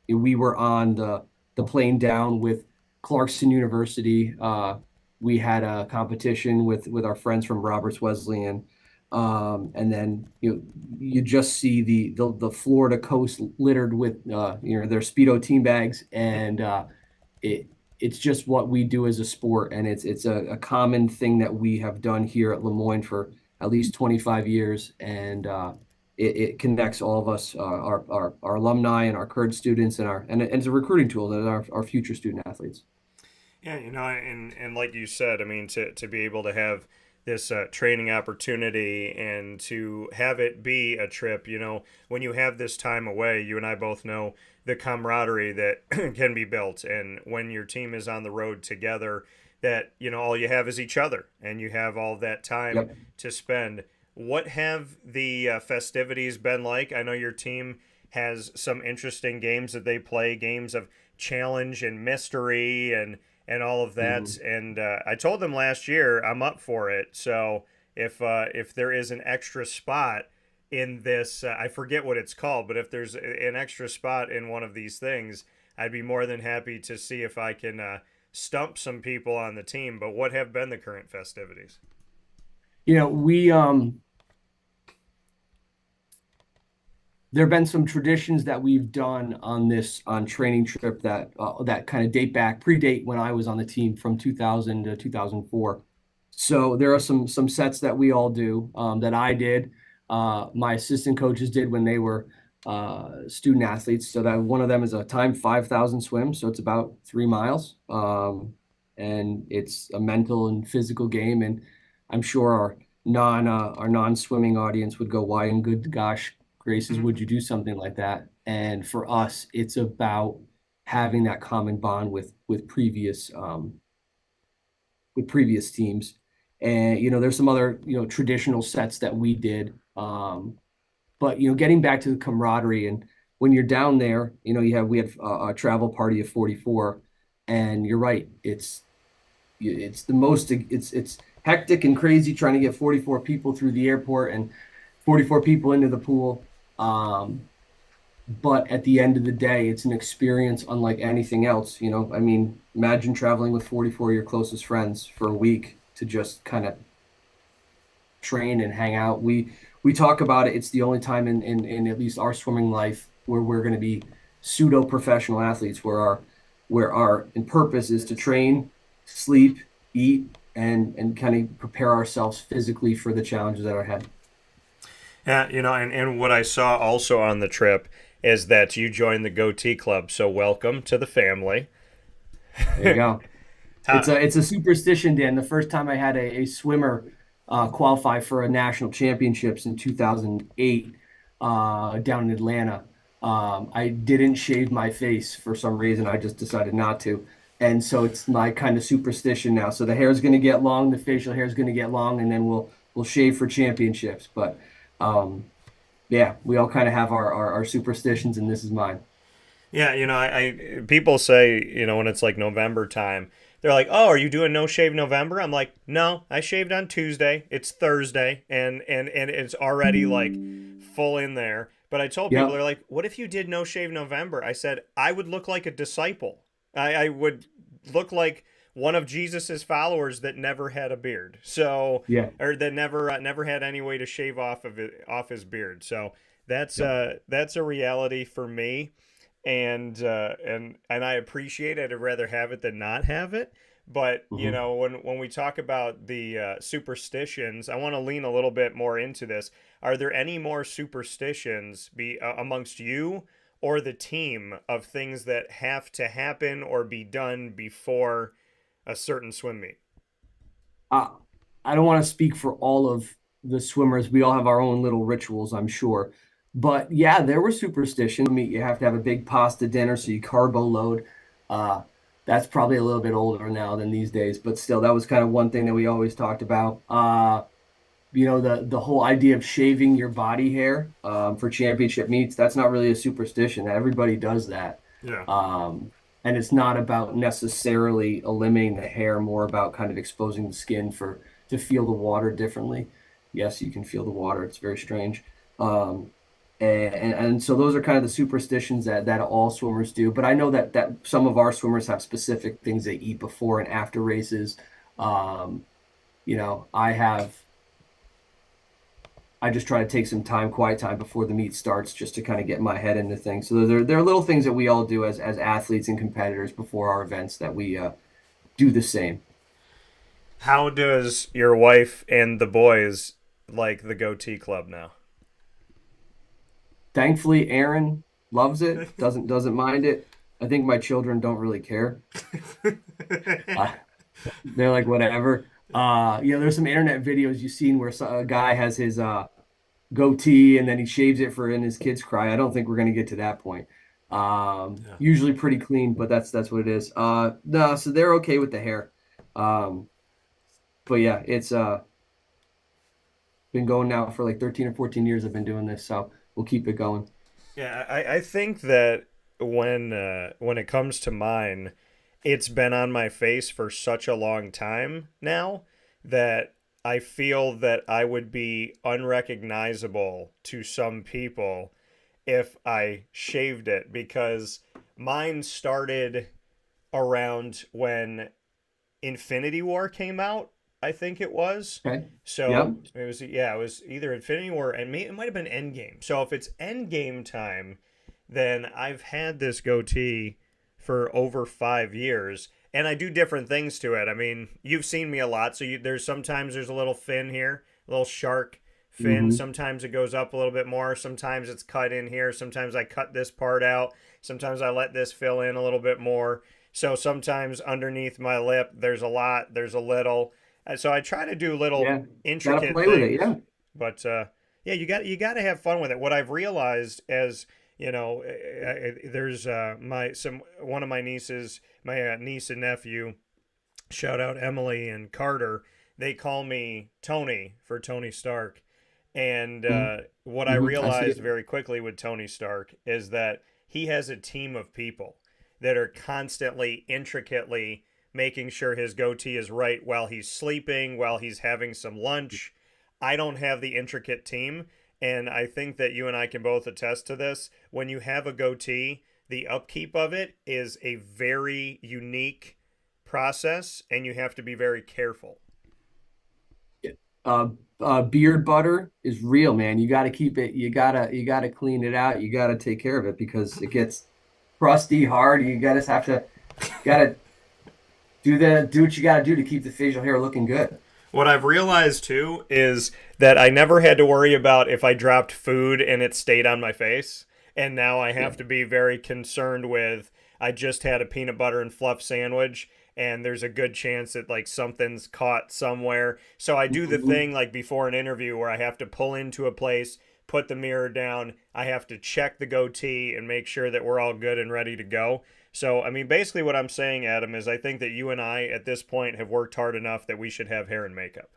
We were on the plane down with Clarkson University. We had a competition with our friends from Roberts Wesleyan. And then you just see the Florida coast littered with their Speedo team bags, and it's just what we do as a sport, and it's a common thing that we have done here at LeMoyne for at least 25 years, and it connects all of us, our alumni and our current students, and it's a recruiting tool that our future student athletes. Yeah, you know, and like you said, I mean, to be able to have this training opportunity and to have it be a trip, you know, when you have this time away, you and I both know the camaraderie that can be built. And when your team is on the road together, that, you know, all you have is each other and you have all that time to spend. What have the festivities been like? I know your team has some interesting games that they play, games of challenge and mystery and all of that. Mm-hmm. And I told them last year I'm up for it. So if there is an extra spot in this, I forget what it's called, but if there's an extra spot in one of these things, I'd be more than happy to see if I can stump some people on the team. But what have been the current festivities? You know, we there have been some traditions that we've done on training trip that kind of predate when I was on the team from 2000 to 2004. So there are some sets that we all do, that I did, my assistant coaches did when they were student athletes. So that one of them is a timed 5,000 swim, so it's about 3 miles, and it's a mental and physical game. And I'm sure our non-swimming audience would go, "Why in good gosh graces would you do something like that?" And for us, it's about having that common bond with previous teams. And there's some other traditional sets that we did, but getting back to the camaraderie, and when you're down there, we have a travel party of 44, and you're right, it's it's the most, it's hectic and crazy trying to get 44 people through the airport and 44 people into the pool. But at the end of the day, it's an experience unlike anything else. I mean, imagine traveling with 44 of your closest friends for a week to just kind of train and hang out. We talk about it. It's the only time in at least our swimming life where we're going to be pseudo professional athletes, where our purpose is to train, sleep, eat, and kind of prepare ourselves physically for the challenges that are ahead. Yeah, and what I saw also on the trip is that you joined the Goatee Club. So welcome to the family. There you go. It's a superstition, Dan. The first time I had a swimmer qualify for a national championships in 2008 down in Atlanta, I didn't shave my face for some reason. I just decided not to. And so it's my kind of superstition now. So the hair is going to get long, the facial hair is going to get long, and then we'll shave for championships. But yeah, we all kind of have our superstitions, and this is mine. Yeah, I people say, when it's like November time, they're like, "Oh, are you doing no shave November?" I'm like, "No, I shaved on Tuesday. It's Thursday, and it's already like full in there." But I told people, they're like, "What if you did no shave November?" I said, "I would look like a disciple. I would look like one of Jesus's followers that never had a beard. So, or that never had any way to shave off his beard. So that's a reality for me, and I appreciate it. I'd rather have it than not have it. But when we talk about the superstitions, I want to lean a little bit more into this. Are there any more superstitions amongst you or the team of things that have to happen or be done before a certain swim meet? I don't want to speak for all of the swimmers. We all have our own little rituals, I'm sure. But yeah, there were superstitions. You have to have a big pasta dinner, so you carbo load. That's probably a little bit older now than these days, but still, that was kind of one thing that we always talked about. The whole idea of shaving your body hair for championship meets, that's not really a superstition. Everybody does that. Yeah. And it's not about necessarily eliminating the hair, more about kind of exposing the skin to feel the water differently. Yes, you can feel the water. It's very strange. And so those are kind of the superstitions that all swimmers do. But I know that some of our swimmers have specific things they eat before and after races. I just try to take some quiet time before the meet starts, just to kind of get my head into things. So there are little things that we all do as athletes and competitors before our events that we do the same. How does your wife and the boys like the Goatee Club now? Thankfully, Aaron loves it, doesn't mind it. I think my children don't really care. They're like, whatever. There's some internet videos you've seen where a guy has his goatee and then he shaves it and his kids cry. I don't think we're going to get to that point. Usually pretty clean, but that's what it is. No, so they're okay with the hair. But yeah, it's been going now for like 13 or 14 years I've been doing this, so we'll keep it going. Yeah, I think that when it comes to mine, it's been on my face for such a long time now that I feel that I would be unrecognizable to some people if I shaved it, because mine started around when Infinity War came out, I think it was. Okay. So it was either Infinity War and it might have been Endgame. So if it's Endgame time, then I've had this goatee for over 5 years, and I do different things to it. I mean, you've seen me a lot, so there's sometimes a little fin here, a little shark fin. Mm-hmm. Sometimes it goes up a little bit more. Sometimes it's cut in here. Sometimes I cut this part out. Sometimes I let this fill in a little bit more. So sometimes underneath my lip, there's a lot, there's a little. So I try to do little intricate play things. With it, yeah. But you got to have fun with it. What I've realized as there's one of my nieces, my niece and nephew, shout out Emily and Carter. They call me Tony for Tony Stark. And what I realized very quickly with Tony Stark is that he has a team of people that are constantly, intricately making sure his goatee is right while he's sleeping, while he's having some lunch. I don't have the intricate team, and I think that you and I can both attest to this. When you have a goatee, the upkeep of it is a very unique process, and you have to be very careful. Beard butter is real, man. You got to keep it. You gotta clean it out. You got to take care of it because it gets crusty, hard. You gotta do what you got to do to keep the facial hair looking good. What I've realized too is that I never had to worry about if I dropped food and it stayed on my face. And now I have to be very concerned with, I just had a peanut butter and fluff sandwich and there's a good chance that like something's caught somewhere. So I do the thing like before an interview where I have to pull into a place, put the mirror down. I have to check the goatee and make sure that we're all good and ready to go. So, I mean, basically what I'm saying, Adam, is I think that you and I at this point have worked hard enough that we should have hair and makeup.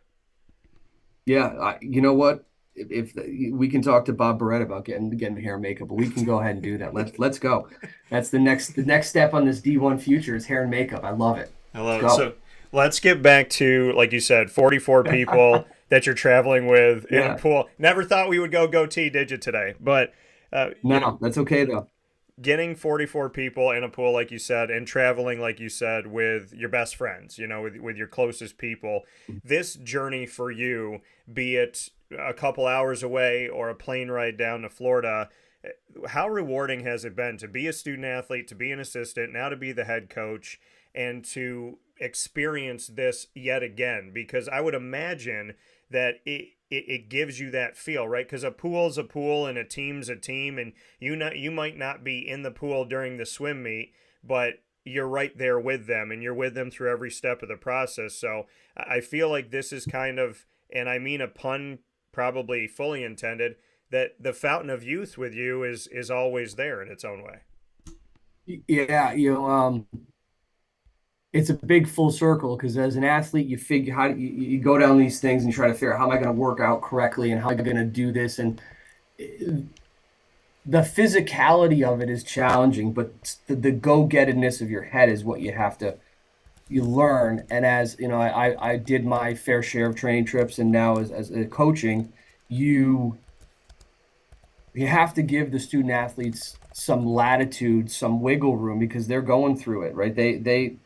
Yeah, you know what? If we can talk to Bob Barrett about getting hair and makeup, but we can go ahead and do that. Let's go. That's the next step on this D1 future is hair and makeup. I love it. I love it. So let's get back to, like you said, 44 people that you're traveling with in a pool. Never thought we would go goatee, did you, today? But no, that's okay though. Getting 44 people in a pool, like you said, and traveling, like you said, with your best friends, you know, with your closest people. This journey for you, be it a couple hours away or a plane ride down to Florida, how rewarding has it been to be a student athlete, to be an assistant, now to be the head coach, and to experience this yet again? Because I would imagine that it gives you that feel, right? Because a pool's a pool and a team's a team, and you might not be in the pool during the swim meet, but you're right there with them, and you're with them through every step of the process. So I feel like this is kind of, and I mean a pun probably fully intended, that the fountain of youth with you is always there in its own way. Yeah, it's a big full circle because as an athlete, you figure you go down these things and try to figure out how am I going to work out correctly and how am I going to do this. And the physicality of it is challenging, but the go-gettedness of your head is what you learn. And as you know, I did my fair share of training trips, and now as a coaching, you have to give the student athletes some latitude, some wiggle room because they're going through it, right? They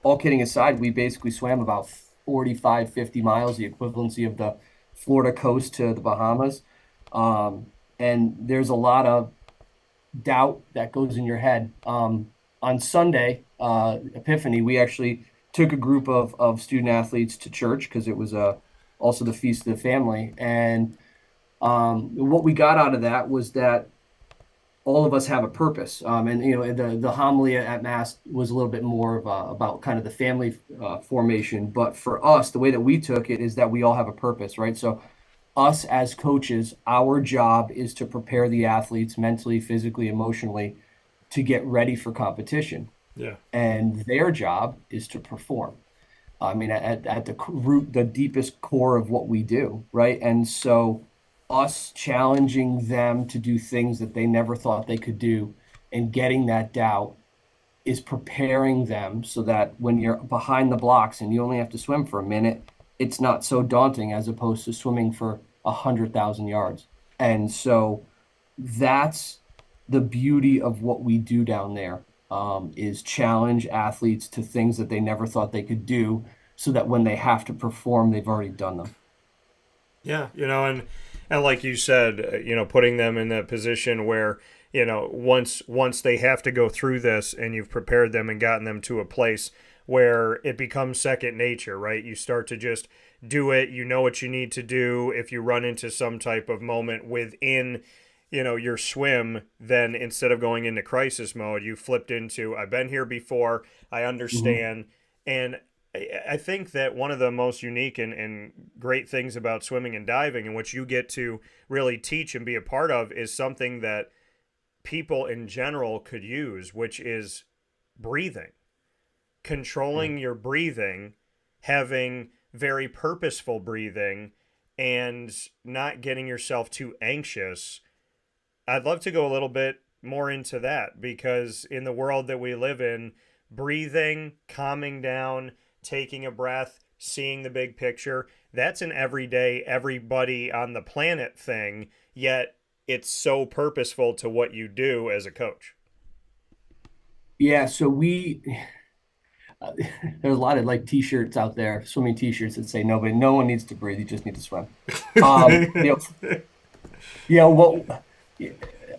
all kidding aside, we basically swam about 45, 50 miles, the equivalency of the Florida coast to the Bahamas. And there's a lot of doubt that goes in your head. On Sunday, Epiphany, we actually took a group of student athletes to church because it was also the Feast of the Family. And what we got out of that was that all of us have a purpose. And the homily at Mass was a little bit more of about kind of the family formation. But for us, the way that we took it is that we all have a purpose, right? So us as coaches, our job is to prepare the athletes mentally, physically, emotionally to get ready for competition. Yeah. And their job is to perform. I mean, at the root, the deepest core of what we do, right? And so us challenging them to do things that they never thought they could do and getting that doubt is preparing them so that when you're behind the blocks and you only have to swim for a minute, it's not so daunting as opposed to swimming for 100,000 yards. And so that's the beauty of what we do down there, is challenge athletes to things that they never thought they could do so that when they have to perform, they've already done them. Yeah, and like you said, putting them in that position where, once they have to go through this and you've prepared them and gotten them to a place where it becomes second nature, right? You start to just do it. You know what you need to do. If you run into some type of moment within, your swim, then instead of going into crisis mode, you flipped into, I've been here before, I understand. And I think that one of the most unique and great things about swimming and diving, and which you get to really teach and be a part of, is something that people in general could use, which is breathing. Controlling your breathing, having very purposeful breathing, and not getting yourself too anxious. I'd love to go a little bit more into that because in the world that we live in, breathing, calming down, taking a breath, seeing the big picture. That's an everyday, everybody on the planet thing, yet it's so purposeful to what you do as a coach. Yeah, so there's a lot of like t-shirts out there, swimming t-shirts that say no one needs to breathe, you just need to swim. What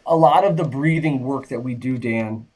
a lot of the breathing work that we do, Dan,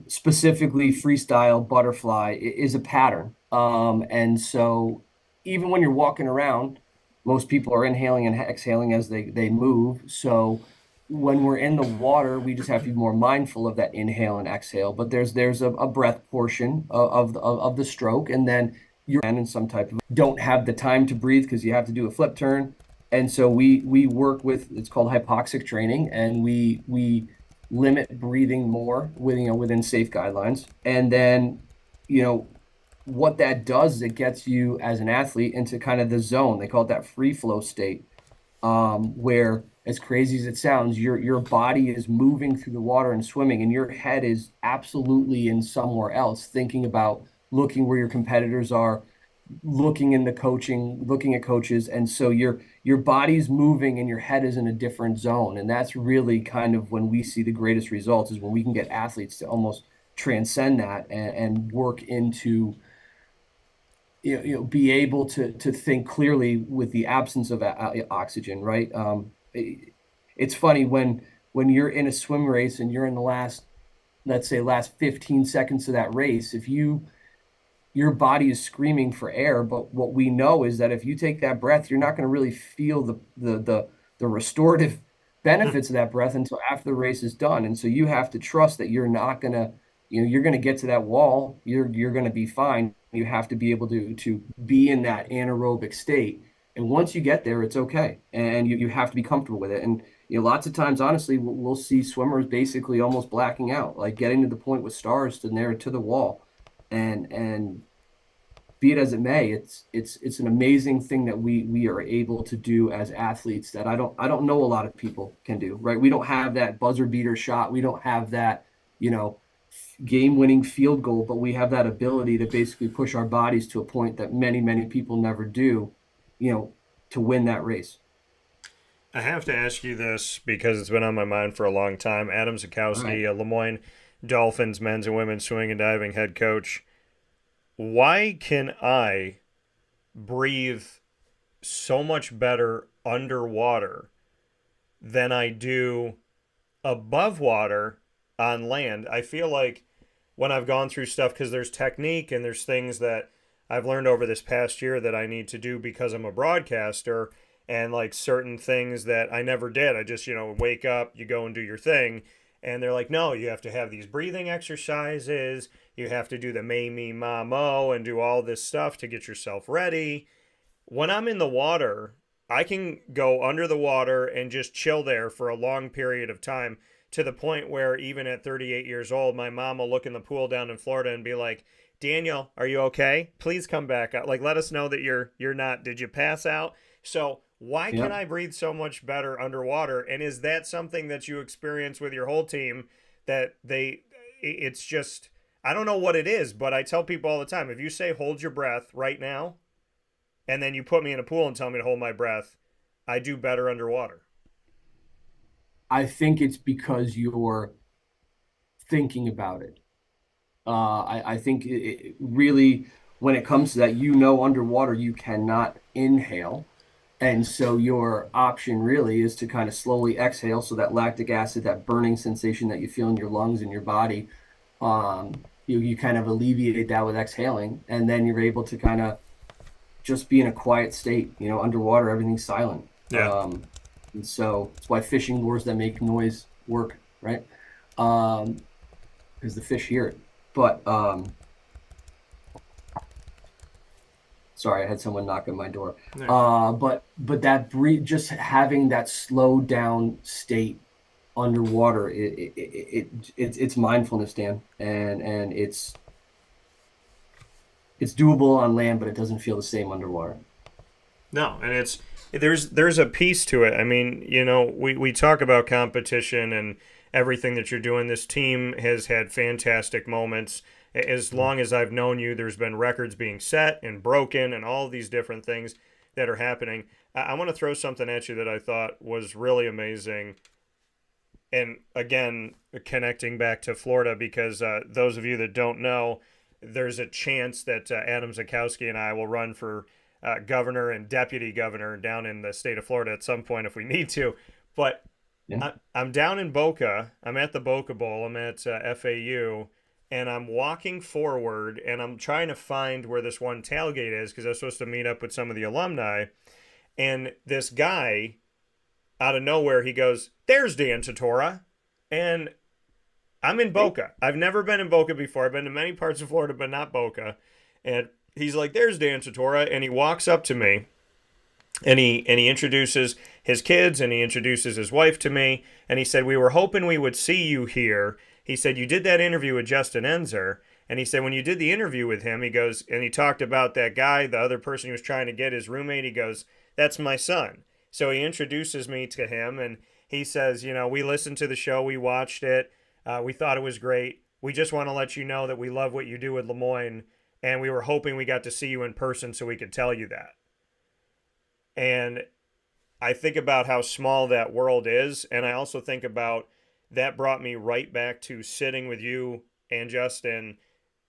specifically freestyle butterfly, is a pattern. And so even when you're walking around, most people are inhaling and exhaling as they move. So when we're in the water, we just have to be more mindful of that inhale and exhale. But there's a breath portion of the stroke, and then you're in some type of don't have the time to breathe because you have to do a flip turn. And so we work with, it's called hypoxic training, and we limit breathing more within safe guidelines. And then, what that does is it gets you as an athlete into kind of the zone. They call it that free flow state, where, as crazy as it sounds, your body is moving through the water and swimming, and your head is absolutely in somewhere else, thinking about looking where your competitors are, looking into coaching, looking at coaches. And so your body's moving and your head is in a different zone. And that's really kind of when we see the greatest results, is when we can get athletes to almost transcend that and work into, be able to think clearly with the absence of oxygen, right? It's funny when you're in a swim race and you're in the last 15 seconds of that race, your body is screaming for air, but what we know is that if you take that breath, you're not going to really feel the restorative benefits of that breath until after the race is done. And so you have to trust that you're not going to, you're going to get to that wall. You're going to be fine. You have to be able to be in that anaerobic state. And once you get there, it's okay. And you have to be comfortable with it. And lots of times, honestly, we'll see swimmers basically almost blacking out, like getting to the point with stars to near to the wall. And be it as it may, it's an amazing thing that we are able to do as athletes that I don't know a lot of people can do, right? We don't have that buzzer beater shot. We don't have that, game-winning field goal, but we have that ability to basically push our bodies to a point that many, many people never do, to win that race. I have to ask you this because it's been on my mind for a long time. Adam Zaczkowski, right. LeMoyne Dolphins men's and women's swimming and diving head coach. Why can I breathe so much better underwater than I do above water on land? I feel like when I've gone through stuff, because there's technique and there's things that I've learned over this past year that I need to do because I'm a broadcaster, and like certain things that I never did. I just, wake up, you go and do your thing. And they're like, no, you have to have these breathing exercises. You have to do the may, me, ma, mo, and do all this stuff to get yourself ready. When I'm in the water, I can go under the water and just chill there for a long period of time, to the point where even at 38 years old, my mom will look in the pool down in Florida and be like, Daniel, are you okay? Please come back out. Like, let us know that you're not. Did you pass out? So why can I breathe so much better underwater? And is that something that you experience with your whole team, that it's just, I don't know what it is, but I tell people all the time, if you say, hold your breath right now, and then you put me in a pool and tell me to hold my breath, I do better underwater. I think it's because you're thinking about it. I think it really, when it comes to that, underwater you cannot inhale. And so your option really is to kind of slowly exhale. So that lactic acid, that burning sensation that you feel in your lungs and your body, you kind of alleviate that with exhaling. And then you're able to kind of just be in a quiet state. Underwater, everything's silent. Yeah. And so it's why fishing lures that make noise work, right? Because the fish hear it. But sorry, I had someone knock on my door. But that just having that slow down state underwater, it's mindfulness, Dan, and it's doable on land, but it doesn't feel the same underwater. No, and there's a piece to it. I mean, we talk about competition and everything that you're doing. This team has had fantastic moments As long as I've known you, there's been records being set and broken and all these different things that are happening. I want to throw something at you that I thought was really amazing. And again, connecting back to Florida, because those of you that don't know, there's a chance that Adam Zaczkowski and I will run for governor and deputy governor down in the state of Florida at some point if we need to. But Yeah. I'm down in Boca. I'm at the Boca Bowl. I'm at FAU, and I'm walking forward, and I'm trying to find where this one tailgate is because I was supposed to meet up with some of the alumni. And this guy, out of nowhere, he goes, "There's Dan Tortora." And I'm in Boca. I've never been in Boca before. I've been to many parts of Florida, but not Boca. And he's like, "There's Dan Tortora." And he walks up to me. And he introduces his kids and he introduces his wife to me. And he said, "We were hoping we would see you here." He said, "You did that interview with Justin Enzer." And he said, when you did the interview with him, he goes, and he talked about that guy, the other person he was trying to get, his roommate. He goes, "That's my son." So he introduces me to him. And he says, "We listened to the show. We watched it. We thought it was great. We just want to let you know that we love what you do with LeMoyne. And we were hoping we got to see you in person so we could tell you that." And I think about how small that world is. And I also think about that brought me right back to sitting with you and Justin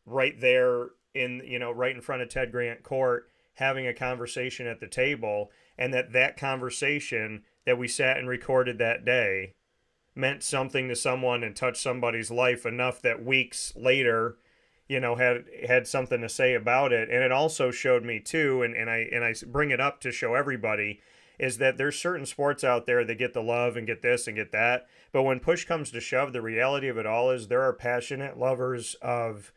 right there right in front of Ted Grant Court, having a conversation at the table. And that conversation that we sat and recorded that day meant something to someone and touched somebody's life enough that weeks later, had something to say about it. And it also showed me too, and I bring it up to show everybody, is that there's certain sports out there that get the love and get this and get that. But when push comes to shove, the reality of it all is there are passionate lovers of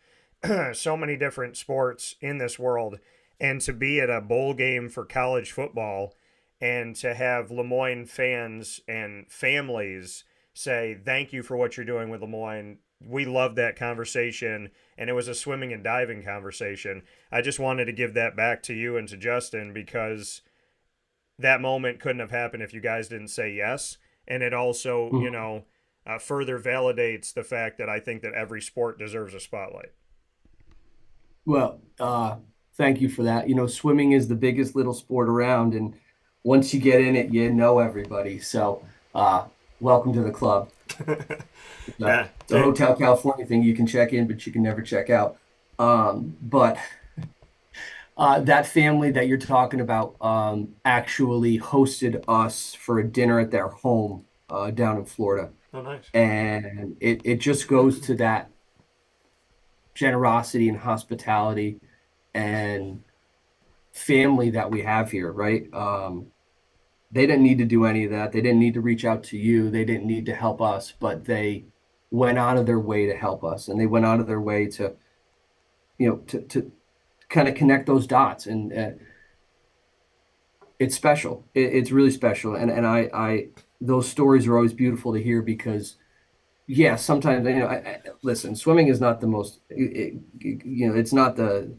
so many different sports in this world. And to be at a bowl game for college football and to have LeMoyne fans and families say, "Thank you for what you're doing with LeMoyne. We love that conversation." And it was a swimming and diving conversation. I just wanted to give that back to you and to Justin because that moment couldn't have happened if you guys didn't say yes. And it also, further validates the fact that I think that every sport deserves a spotlight. Well, thank you for that. Swimming is the biggest little sport around, and once you get in it, you know everybody. So, welcome to the club. Yeah. It's a Hotel California thing. You can check in, but you can never check out. But that family that you're talking about actually hosted us for a dinner at their home down in Florida. Oh, nice. And it just goes to that generosity and hospitality and family that we have here, right? They didn't need to do any of that. They didn't need to reach out to you. They didn't need to help us, but they went out of their way to help us. And they went out of their way to kind of connect those dots. And it's special. It's really special. And I those stories are always beautiful to hear because, yeah, sometimes, listen, swimming is not the most, it's not the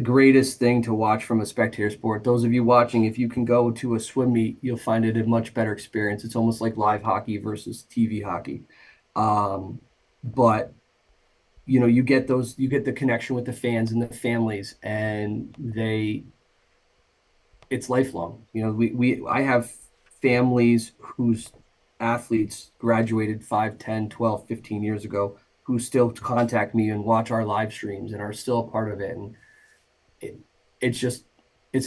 greatest thing to watch from a spectator sport. Those of you watching, if you can go to a swim meet, you'll find it a much better experience. It's almost like live hockey versus TV hockey. But you get the connection with the fans and the families, and it's lifelong. I have families whose athletes graduated 5, 10, 12, 15 years ago who still contact me and watch our live streams and are still a part of it. And it's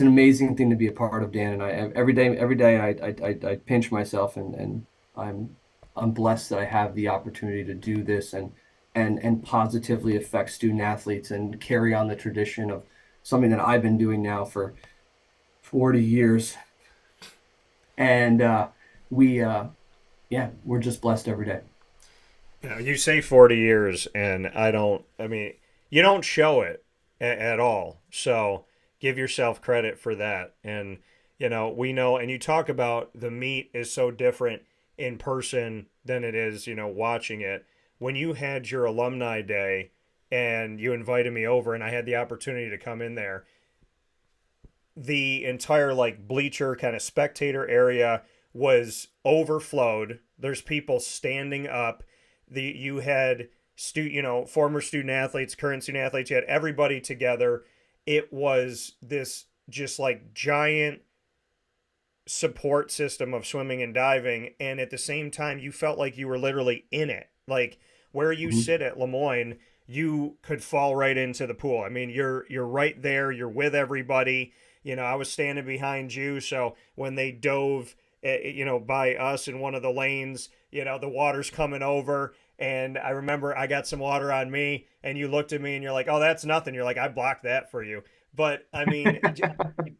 an amazing thing to be a part of, Dan. And every day I pinch myself and I'm blessed that I have the opportunity to do this and positively affect student athletes and carry on the tradition of something that I've been doing now for 40 years. And we're just blessed every day. You say 40 years, and you don't show it at all. So give yourself credit for that. And, we know, and you talk about the meet is so different in person than it is, watching it. When you had your alumni day and you invited me over and I had the opportunity to come in there, the entire bleacher kind of spectator area was overflowed. There's people standing up. You had former student athletes, current student athletes. You had everybody together. It was this just like giant support system of swimming and diving, and at the same time you felt like you were literally in it. Like where you sit at LeMoyne, you could fall right into the pool. I mean, you're right there, you're with everybody. I was standing behind you, so when they dove by us in one of the lanes, the water's coming over, and I remember I got some water on me, and you looked at me and you're like, oh, that's nothing. You're like, I blocked that for you. But I mean,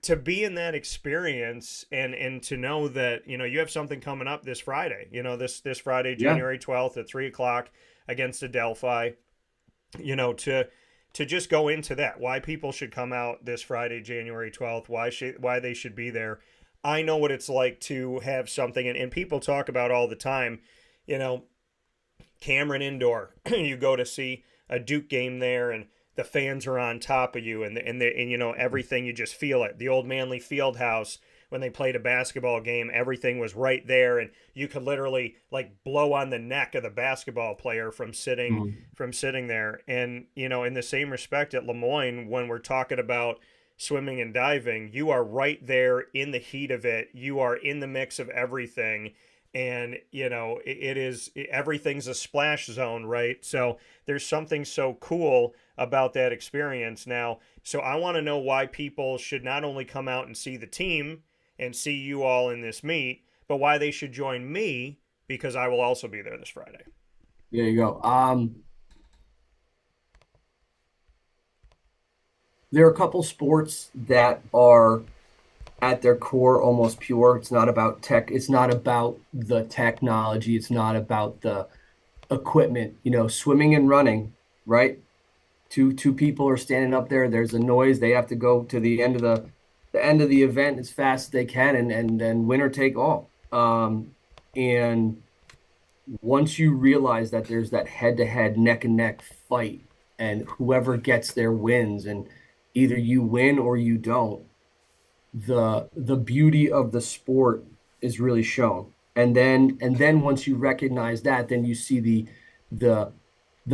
to be in that experience and to know that, you have something coming up this Friday, this Friday, January 12th at 3:00 against Adelphi, to just go into that, why people should come out this Friday, January 12th, why they should be there. I know what it's like to have something, and people talk about all the time, Cameron Indoor, you go to see a Duke game there, and the fans are on top of you, and everything, you just feel it. The old Manley Fieldhouse, when they played a basketball game, everything was right there, and you could literally like blow on the neck of the basketball player from sitting there. And in the same respect at LeMoyne, when we're talking about swimming and diving, you are right there in the heat of it. You are in the mix of everything. And, everything's a splash zone, right? So there's something so cool about that experience now. So I want to know why people should not only come out and see the team and see you all in this meet, but why they should join me, because I will also be there this Friday. There you go. There are a couple sports that are at their core almost pure. It's not about tech. It's not about the technology. It's not about the equipment. Swimming and running, right? Two people are standing up there. There's a noise. They have to go to the end of the event as fast as they can, and then winner take all. And once you realize that there's that head-to-head, neck-and-neck fight, and whoever gets there wins, and either you win or you don't, the beauty of the sport is really shown. And then once you recognize that, then you see the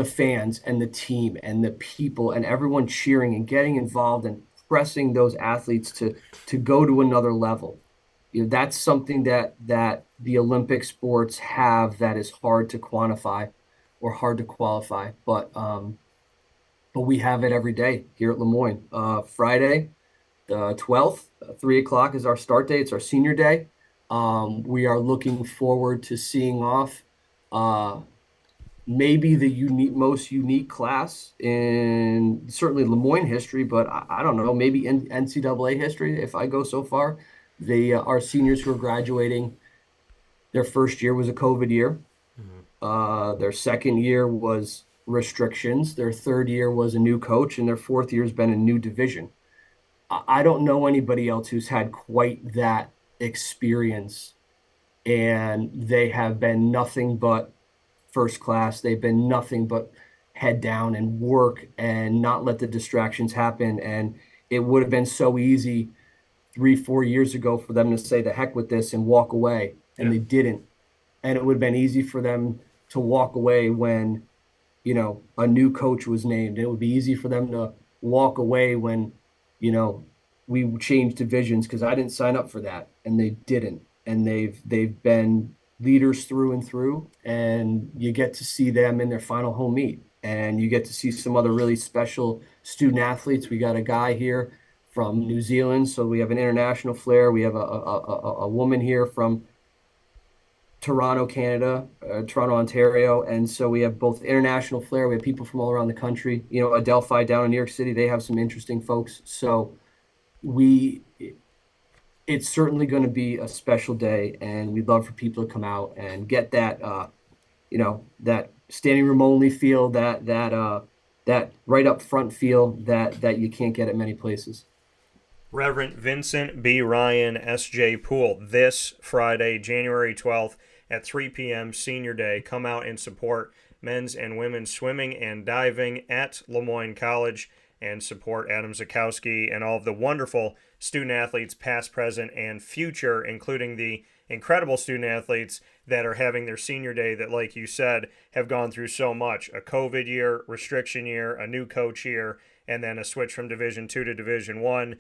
fans and the team and the people and everyone cheering and getting involved and pressing those athletes to go to another level. That's something that the Olympic sports have that is hard to quantify or hard to qualify, but we have it every day here at LeMoyne. Friday, the 12th, 3:00 is our start day. It's our senior day. We are looking forward to seeing off maybe the most unique class in certainly LeMoyne history, but I don't know, maybe in NCAA history if I go so far. Our seniors who are graduating, their first year was a COVID year. Their second year was restrictions. Their third year was a new coach, and their fourth year has been a new division. I don't know anybody else who's had quite that experience, and they have been nothing but first class. They've been nothing but head down and work and not let the distractions happen. And it would have been so easy 3-4 years ago for them to say the heck with this and walk away, and they didn't. And it would have been easy for them to walk away when a new coach was named. It would be easy for them to walk away when we changed divisions, because I didn't sign up for that, and they didn't. And they've been leaders through and through, and you get to see them in their final home meet, and you get to see some other really special student athletes. We got a guy here from New Zealand, so we have an international flair. We have a woman here from Toronto, Canada, Toronto, Ontario, and so we have both international flair. We have people from all around the country. Adelphi down in New York City, they have some interesting folks. So it's certainly going to be a special day, and we'd love for people to come out and get that, that standing room only feel, that right up front feel that you can't get at many places. Reverend Vincent B. Ryan, S.J. Poole, this Friday, January 12th at 3 p.m., Senior Day. Come out and support men's and women's swimming and diving at LeMoyne College. and support Adam Zaczkowski and all of the wonderful student athletes, past, present, and future, including the incredible student athletes that are having their senior day that, like you said, have gone through so much. A COVID year, restriction year, a new coach year, and then a switch from Division II to Division I.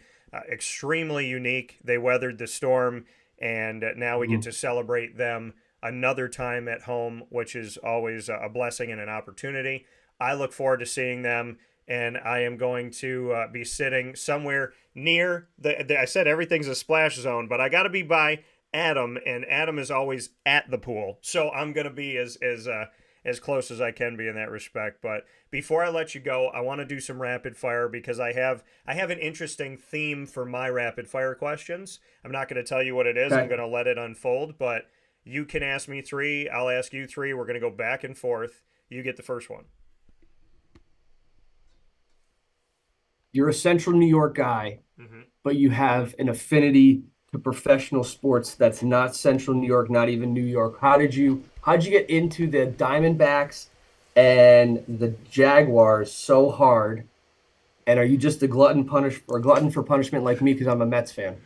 Extremely unique. They weathered the storm, and now we get to celebrate them another time at home, which is always a blessing and an opportunity. I look forward to seeing them, and I am going to be sitting somewhere near I said everything's a splash zone, but I got to be by Adam, and Adam is always at the pool, so I'm going to be as close as I can be in that respect. But before I let you go, I want to do some rapid fire because I have an interesting theme for my rapid fire questions. I'm not going to tell you what it is. Okay. I'm going to let it unfold, but you can ask me 3. I'll ask you 3. We're going to go back and forth. You get the first one. You're a Central New York guy, Mm-hmm. but you have an affinity to professional sports that's not Central New York, not even New York. How'd you get into the Diamondbacks and the Jaguars so hard? And are you just a glutton for punishment like me because I'm a Mets fan?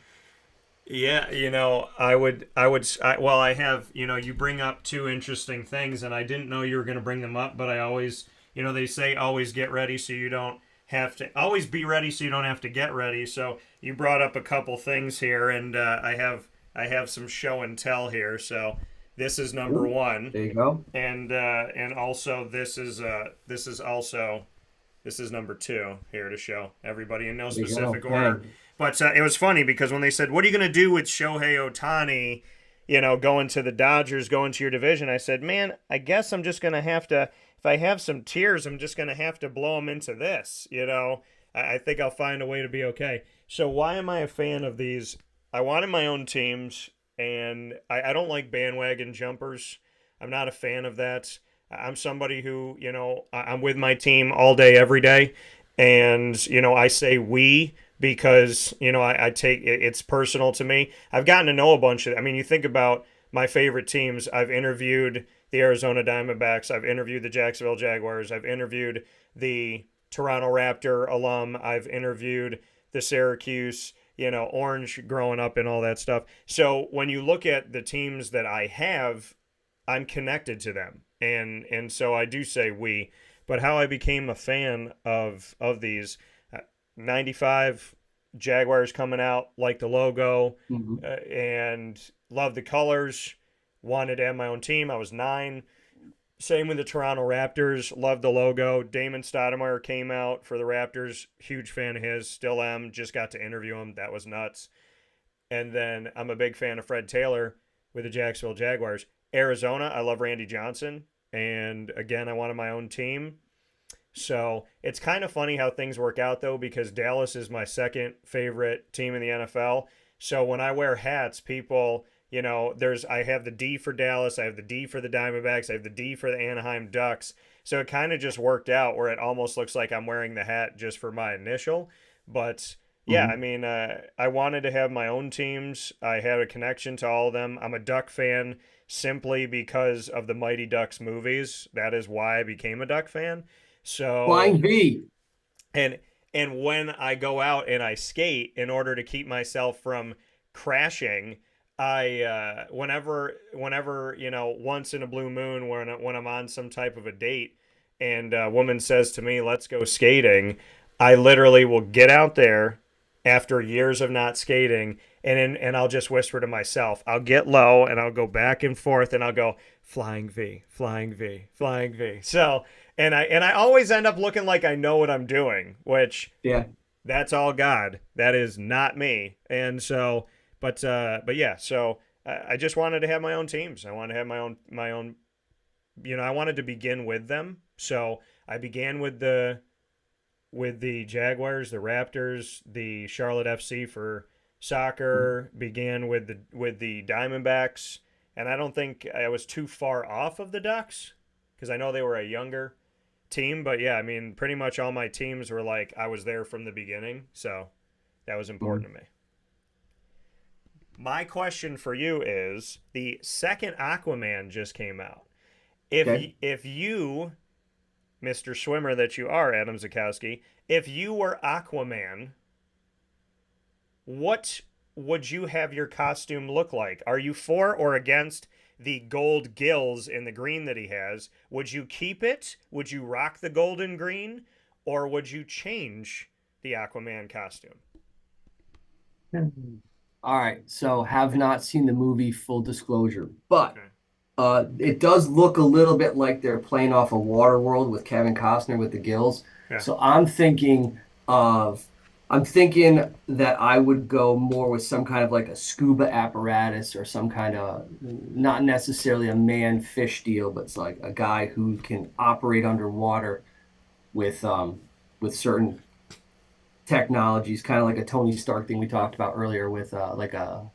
Yeah, I have, you bring up 2 interesting things, and I didn't know you were going to bring them up, but I always, they say always get ready so you don't have to, always be ready so you don't have to get ready. So you brought up a couple things here, and I have some show and tell here. So this is number 1. There you go. And also this is number 2 here to show everybody in no specific order. But it was funny because when they said, what are you going to do with Shohei Ohtani, going to the Dodgers, going to your division? I said, man, I guess I'm just going to have to, if I have some tears, I'm just going to have to blow them into this. I think I'll find a way to be okay. So why am I a fan of these? I wanted my own teams, and I don't like bandwagon jumpers. I'm not a fan of that. I'm somebody who, I'm with my team all day, every day. And, I say we because, I take it's personal to me. I've gotten to know a bunch of, you think about my favorite teams. I've interviewed the Arizona Diamondbacks. I've interviewed the Jacksonville Jaguars. I've interviewed the Toronto Raptor alum. I've interviewed the Syracuse, Orange growing up and all that stuff. So when you look at the teams that I have, I'm connected to them. And so I do say we. But how I became a fan of these, 95 Jaguars coming out, like the logo, and love the colors, wanted to have my own team. I was 9. Same with the Toronto Raptors, loved the logo. Damon Stoudemire came out for the Raptors, huge fan of his, still am, just got to interview him. That was nuts. And then I'm a big fan of Fred Taylor with the Jacksonville Jaguars. Arizona, I love Randy Johnson. And again, I wanted my own team. So it's kind of funny how things work out, though, because Dallas is my second favorite team in the NFL. So when I wear hats, people, I have the D for Dallas, I have the D for the Diamondbacks, I have the D for the Anaheim Ducks. So it kind of just worked out where it almost looks like I'm wearing the hat just for my initial. But yeah, I wanted to have my own teams. I had a connection to all of them. I'm a Duck fan simply because of the Mighty Ducks movies. That is why I became a Duck fan. So Flying V. And when I go out and I skate, in order to keep myself from crashing, I whenever once in a blue moon when I'm on some type of a date and a woman says to me, let's go skating, I literally will get out there after years of not skating, and I'll just whisper to myself. I'll get low and I'll go back and forth and I'll go flying V, flying V, flying V. So and I always end up looking like I know what I'm doing, which that's all God. That is not me. And so, but yeah. So I just wanted to have my own teams. I wanted to have my own. I wanted to begin with them. So I began with the Jaguars, the Raptors, the Charlotte FC for soccer. Began with the Diamondbacks, and I don't think I was too far off of the Ducks because I know they were a younger team. But yeah, pretty much all my teams were like I was there from the beginning, so that was important to me. My question for you is: the second Aquaman just came out. If you Mr. Swimmer that you are, Adam Zaczkowski, if you were Aquaman, what would you have your costume look like? Are you for or against the gold gills in the green that he has? Would you keep it? Would you rock the golden green? Or would you change the Aquaman costume? All right, so have not seen the movie, full disclosure, but Okay. it does look a little bit like they're playing off a Waterworld with Kevin Costner with the gills. Yeah. So I'm thinking that I would go more with some kind of like a scuba apparatus or some kind of, not necessarily a man fish deal, but it's like a guy who can operate underwater with certain technologies, kind of like a Tony Stark thing we talked about earlier with like a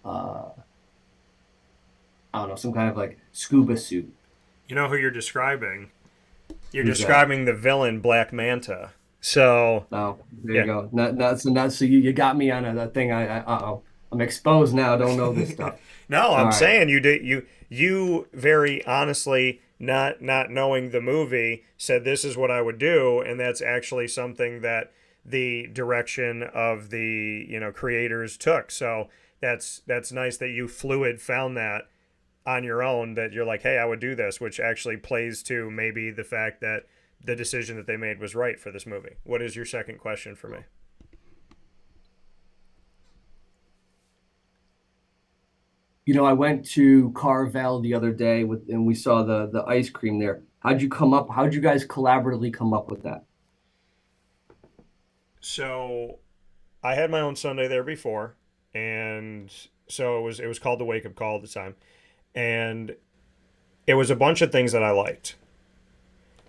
I don't know, some kind of like scuba suit. You know who you're describing? You're Who's that? describing the villain Black Manta. So Oh, there Yeah. you go. So you got me on that thing. I'm exposed now. I don't know this stuff. no, I'm All right. saying you very honestly, not knowing the movie, said this is what I would do, and that's actually something that the direction of the creators took. So that's nice that you found that on your own, that you're like, hey, I would do this, which actually plays to maybe the fact that the decision that they made was right for this movie. What is your second question for me? I went to Carvel the other day and we saw the ice cream there. How'd you guys collaboratively come up with that? So I had my own Sunday there before, and so it was called the Wake Up Call at the time, and it was a bunch of things that I liked.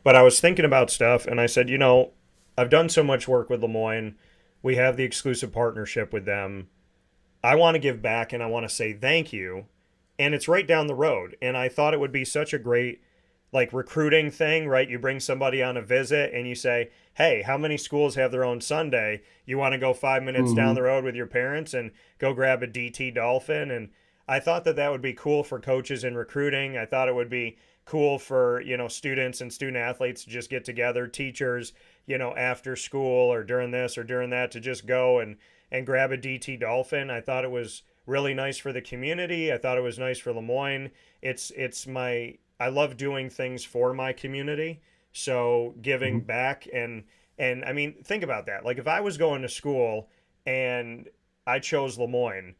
But I was thinking about stuff, and I said, I've done so much work with LeMoyne. We have the exclusive partnership with them. I want to give back, and I want to say thank you. And it's right down the road. And I thought it would be such a great recruiting thing, right? You bring somebody on a visit and you say, hey, how many schools have their own Sunday? You want to go 5 minutes down the road with your parents and go grab a DT Dolphin? And I thought that would be cool for coaches in recruiting. I thought it would be cool for, students and student athletes to just get together, teachers, after school or during this or during that, to just go and grab a DT Dolphin. I thought it was really nice for the community. I thought it was nice for LeMoyne. I love doing things for my community. So giving back and I mean, think about that. Like if I was going to school and I chose LeMoyne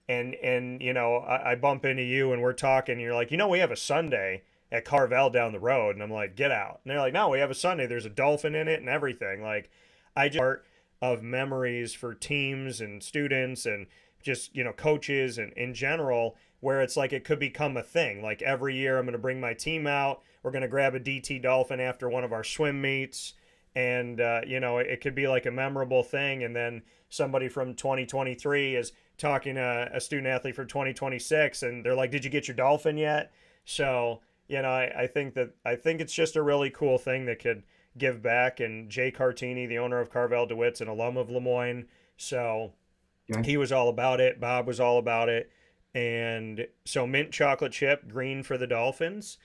and I bump into you and we're talking, and you're like, we have a Sunday at Carvel down the road, and I'm like, get out. And they're like, no, we have a Sunday. There's a dolphin in it and everything. Like I just part of memories for teams and students and just, coaches and in general, where it's like it could become a thing. Like every year I'm going to bring my team out. We're going to grab a DT Dolphin after one of our swim meets. And, it could be like a memorable thing. And then somebody from 2023 is talking to a student athlete for 2026. And they're like, did you get your dolphin yet? So, I think it's just a really cool thing that could give back. And Jay Cartini, the owner of Carvel DeWitt's an alum of LeMoyne. So he was all about it. Bob was all about it. And so mint chocolate chip, green for the Dolphins.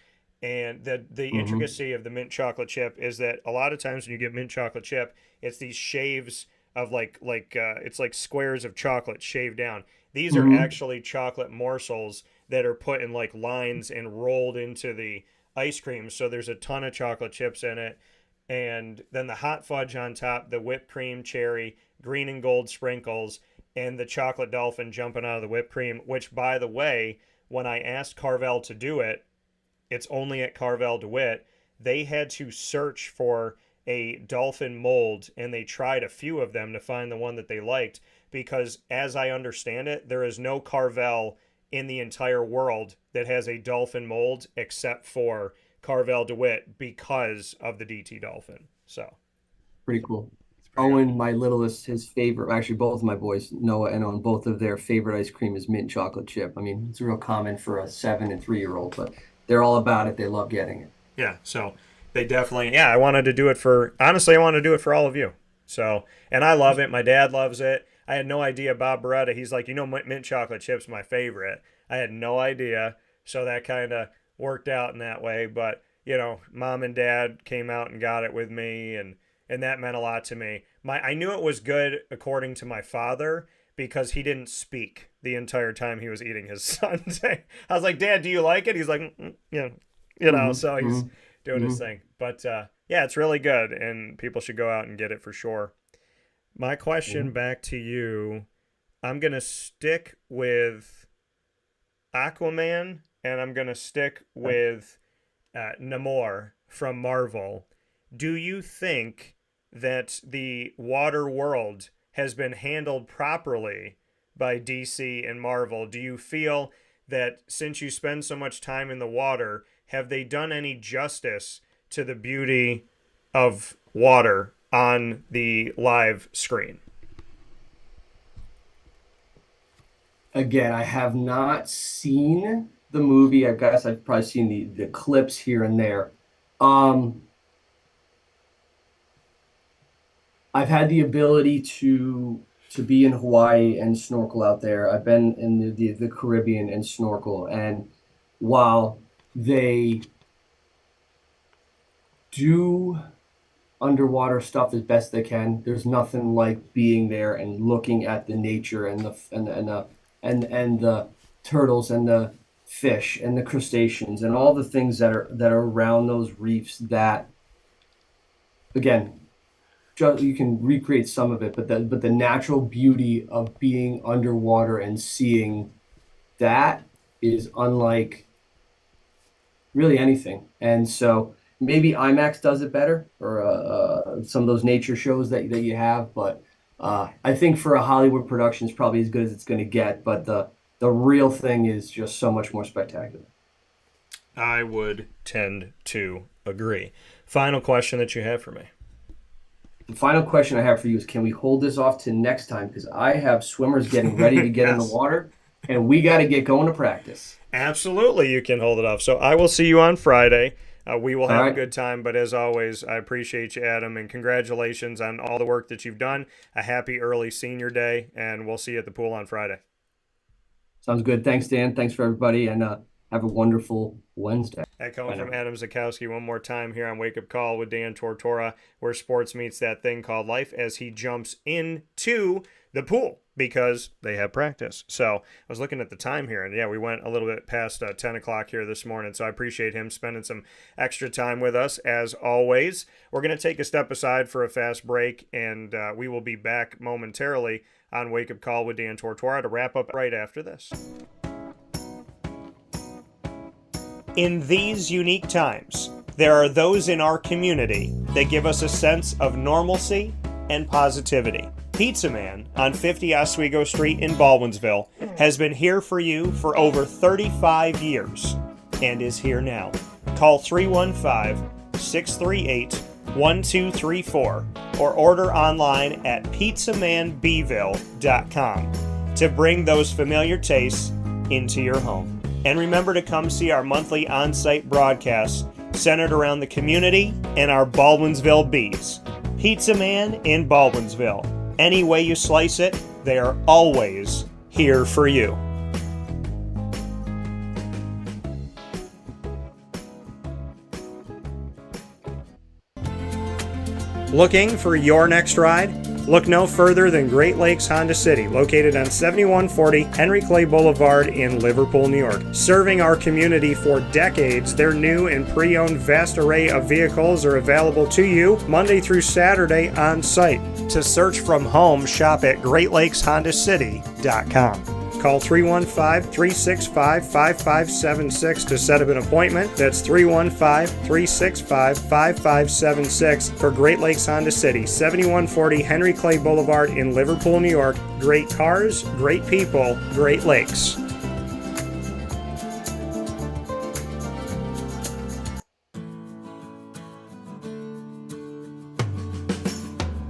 And the intricacy of the mint chocolate chip is that a lot of times when you get mint chocolate chip, it's these shaves of it's like squares of chocolate shaved down. These are actually chocolate morsels that are put in like lines and rolled into the ice cream. So there's a ton of chocolate chips in it. And then the hot fudge on top, the whipped cream, cherry, green and gold sprinkles, and the chocolate dolphin jumping out of the whipped cream, which, by the way, when I asked Carvel to do it, it's only at Carvel DeWitt, they had to search for a dolphin mold, and they tried a few of them to find the one that they liked, because as I understand it, there is no Carvel in the entire world that has a dolphin mold except for Carvel DeWitt because of the DT Dolphin. So pretty cool. Owen, my littlest, his favorite, actually both of my boys, Noah and Owen, both of their favorite ice cream is mint chocolate chip. I mean, it's real common for a 7 and 3-year-old, but they're all about it. They love getting it. Yeah, so they definitely, I wanted to do it honestly, I wanted to do it for all of you. So, and I love it. My dad loves it. I had no idea. Bob Beretta, he's like, mint chocolate chip's my favorite. I had no idea. So that kind of worked out in that way. But mom and dad came out and got it with me, and that meant a lot to me. I knew it was good according to my father because he didn't speak the entire time he was eating his sundae. I was like, Dad, do you like it? He's like, so he's doing his thing. But yeah, it's really good, and people should go out and get it for sure. My question back to you, I'm going to stick with Aquaman, and I'm going to stick with Namor from Marvel. Do you think that the water world has been handled properly by DC and Marvel? Do you feel that since you spend so much time in the water, have they done any justice to the beauty of water on the live screen? Again, I have not seen the movie. I guess I've probably seen the clips here and there. I've had the ability to be in Hawaii and snorkel out there. I've been in the Caribbean and snorkel. And while they do underwater stuff as best they can, there's nothing like being there and looking at the nature and the turtles and the fish and the crustaceans and all the things that are around those reefs that, again, you can recreate some of it, but the natural beauty of being underwater and seeing that is unlike really anything. And so maybe IMAX does it better, or some of those nature shows that you have. But I think for a Hollywood production, it's probably as good as it's going to get. But the real thing is just so much more spectacular. I would tend to agree. Final question that you have for me. The final question I have for you is, can we hold this off to next time? Because I have swimmers getting ready to get in the water, and we got to get going to practice. Absolutely, you can hold it off. So I will see you on Friday. We will have a good time, but as always, I appreciate you, Adam, and congratulations on all the work that you've done. A happy early senior day, and we'll see you at the pool on Friday. Sounds good. Thanks, Dan. Thanks for everybody, and have a wonderful Wednesday. Echoing from Adam Zaczkowski one more time here on Wake Up Call with Dan Tortora, where sports meets that thing called life, as he jumps into the pool because they have practice. So I was looking at the time here, and yeah, we went a little bit past 10 o'clock here this morning, so I appreciate him spending some extra time with us as always. We're going to take a step aside for a fast break, and we will be back momentarily on Wake Up Call with Dan Tortora to wrap up right after this. In these unique times, there are those in our community that give us a sense of normalcy and positivity. Pizza Man on 50 Oswego Street in Baldwinsville has been here for you for over 35 years and is here now. Call 315-638-1234 or order online at pizzamanbville.com to bring those familiar tastes into your home. And remember to come see our monthly on-site broadcasts centered around the community and our Baldwinsville Bees. Pizza Man in Baldwinsville. Any way you slice it, they are always here for you. Looking for your next ride? Look no further than Great Lakes Honda City, located on 7140 Henry Clay Boulevard in Liverpool, New York. Serving our community for decades, their new and pre-owned vast array of vehicles are available to you Monday through Saturday on site. To search from home, shop at GreatLakesHondaCity.com. Call 315-365-5576 to set up an appointment. That's 315-365-5576 for Great Lakes Honda City, 7140 Henry Clay Boulevard in Liverpool, New York. Great cars, great people, Great Lakes.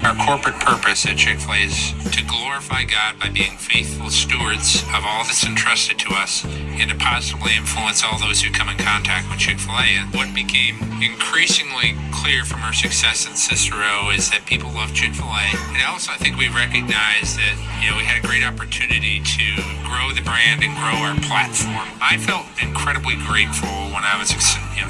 Our corporate purpose at Chick-fil-A is to glorify God by being faithful stewards of all that's entrusted to us and to positively influence all those who come in contact with Chick-fil-A. And what became increasingly clear from our success in Cicero is that people love Chick-fil-A. And also I think we recognized that, we had a great opportunity to grow the brand and grow our platform. I felt incredibly grateful when I was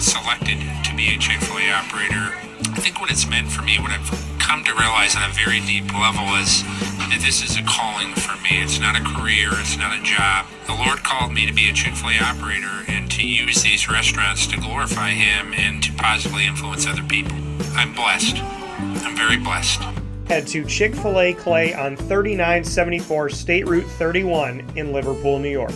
selected to be a Chick-fil-A operator. I think what it's meant for me, what I've come to realize on a very deep level is that this is a calling for me. It's not a career, it's not a job. The Lord called me to be a Chick-fil-A operator and to use these restaurants to glorify Him and to positively influence other people. I'm blessed. I'm very blessed. Head to Chick-fil-A Clay on 3974 State Route 31 in Liverpool, New York.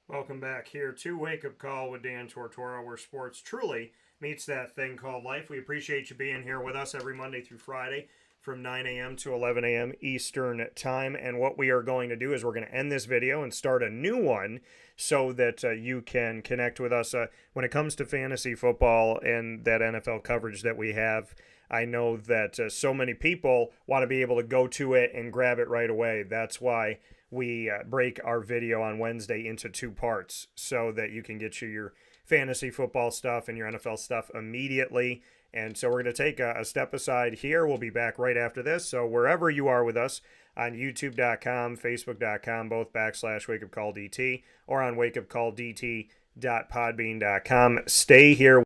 Welcome back here to Wake Up Call with Dan Tortora, where sports truly meets that thing called life. We appreciate you being here with us every Monday through Friday from 9 a.m. to 11 a.m. Eastern Time. And what we are going to do is we're going to end this video and start a new one so that you can connect with us when it comes to fantasy football and that NFL coverage that we have. I know that so many people want to be able to go to it and grab it right away. That's why we break our video on Wednesday into two parts so that you can get your fantasy football stuff and your NFL stuff immediately. And so we're going to take a step aside here. We'll be back right after this. So wherever you are with us on youtube.com, facebook.com, both /wakeupcalldt, or on wakeupcalldt.podbean.com, stay here.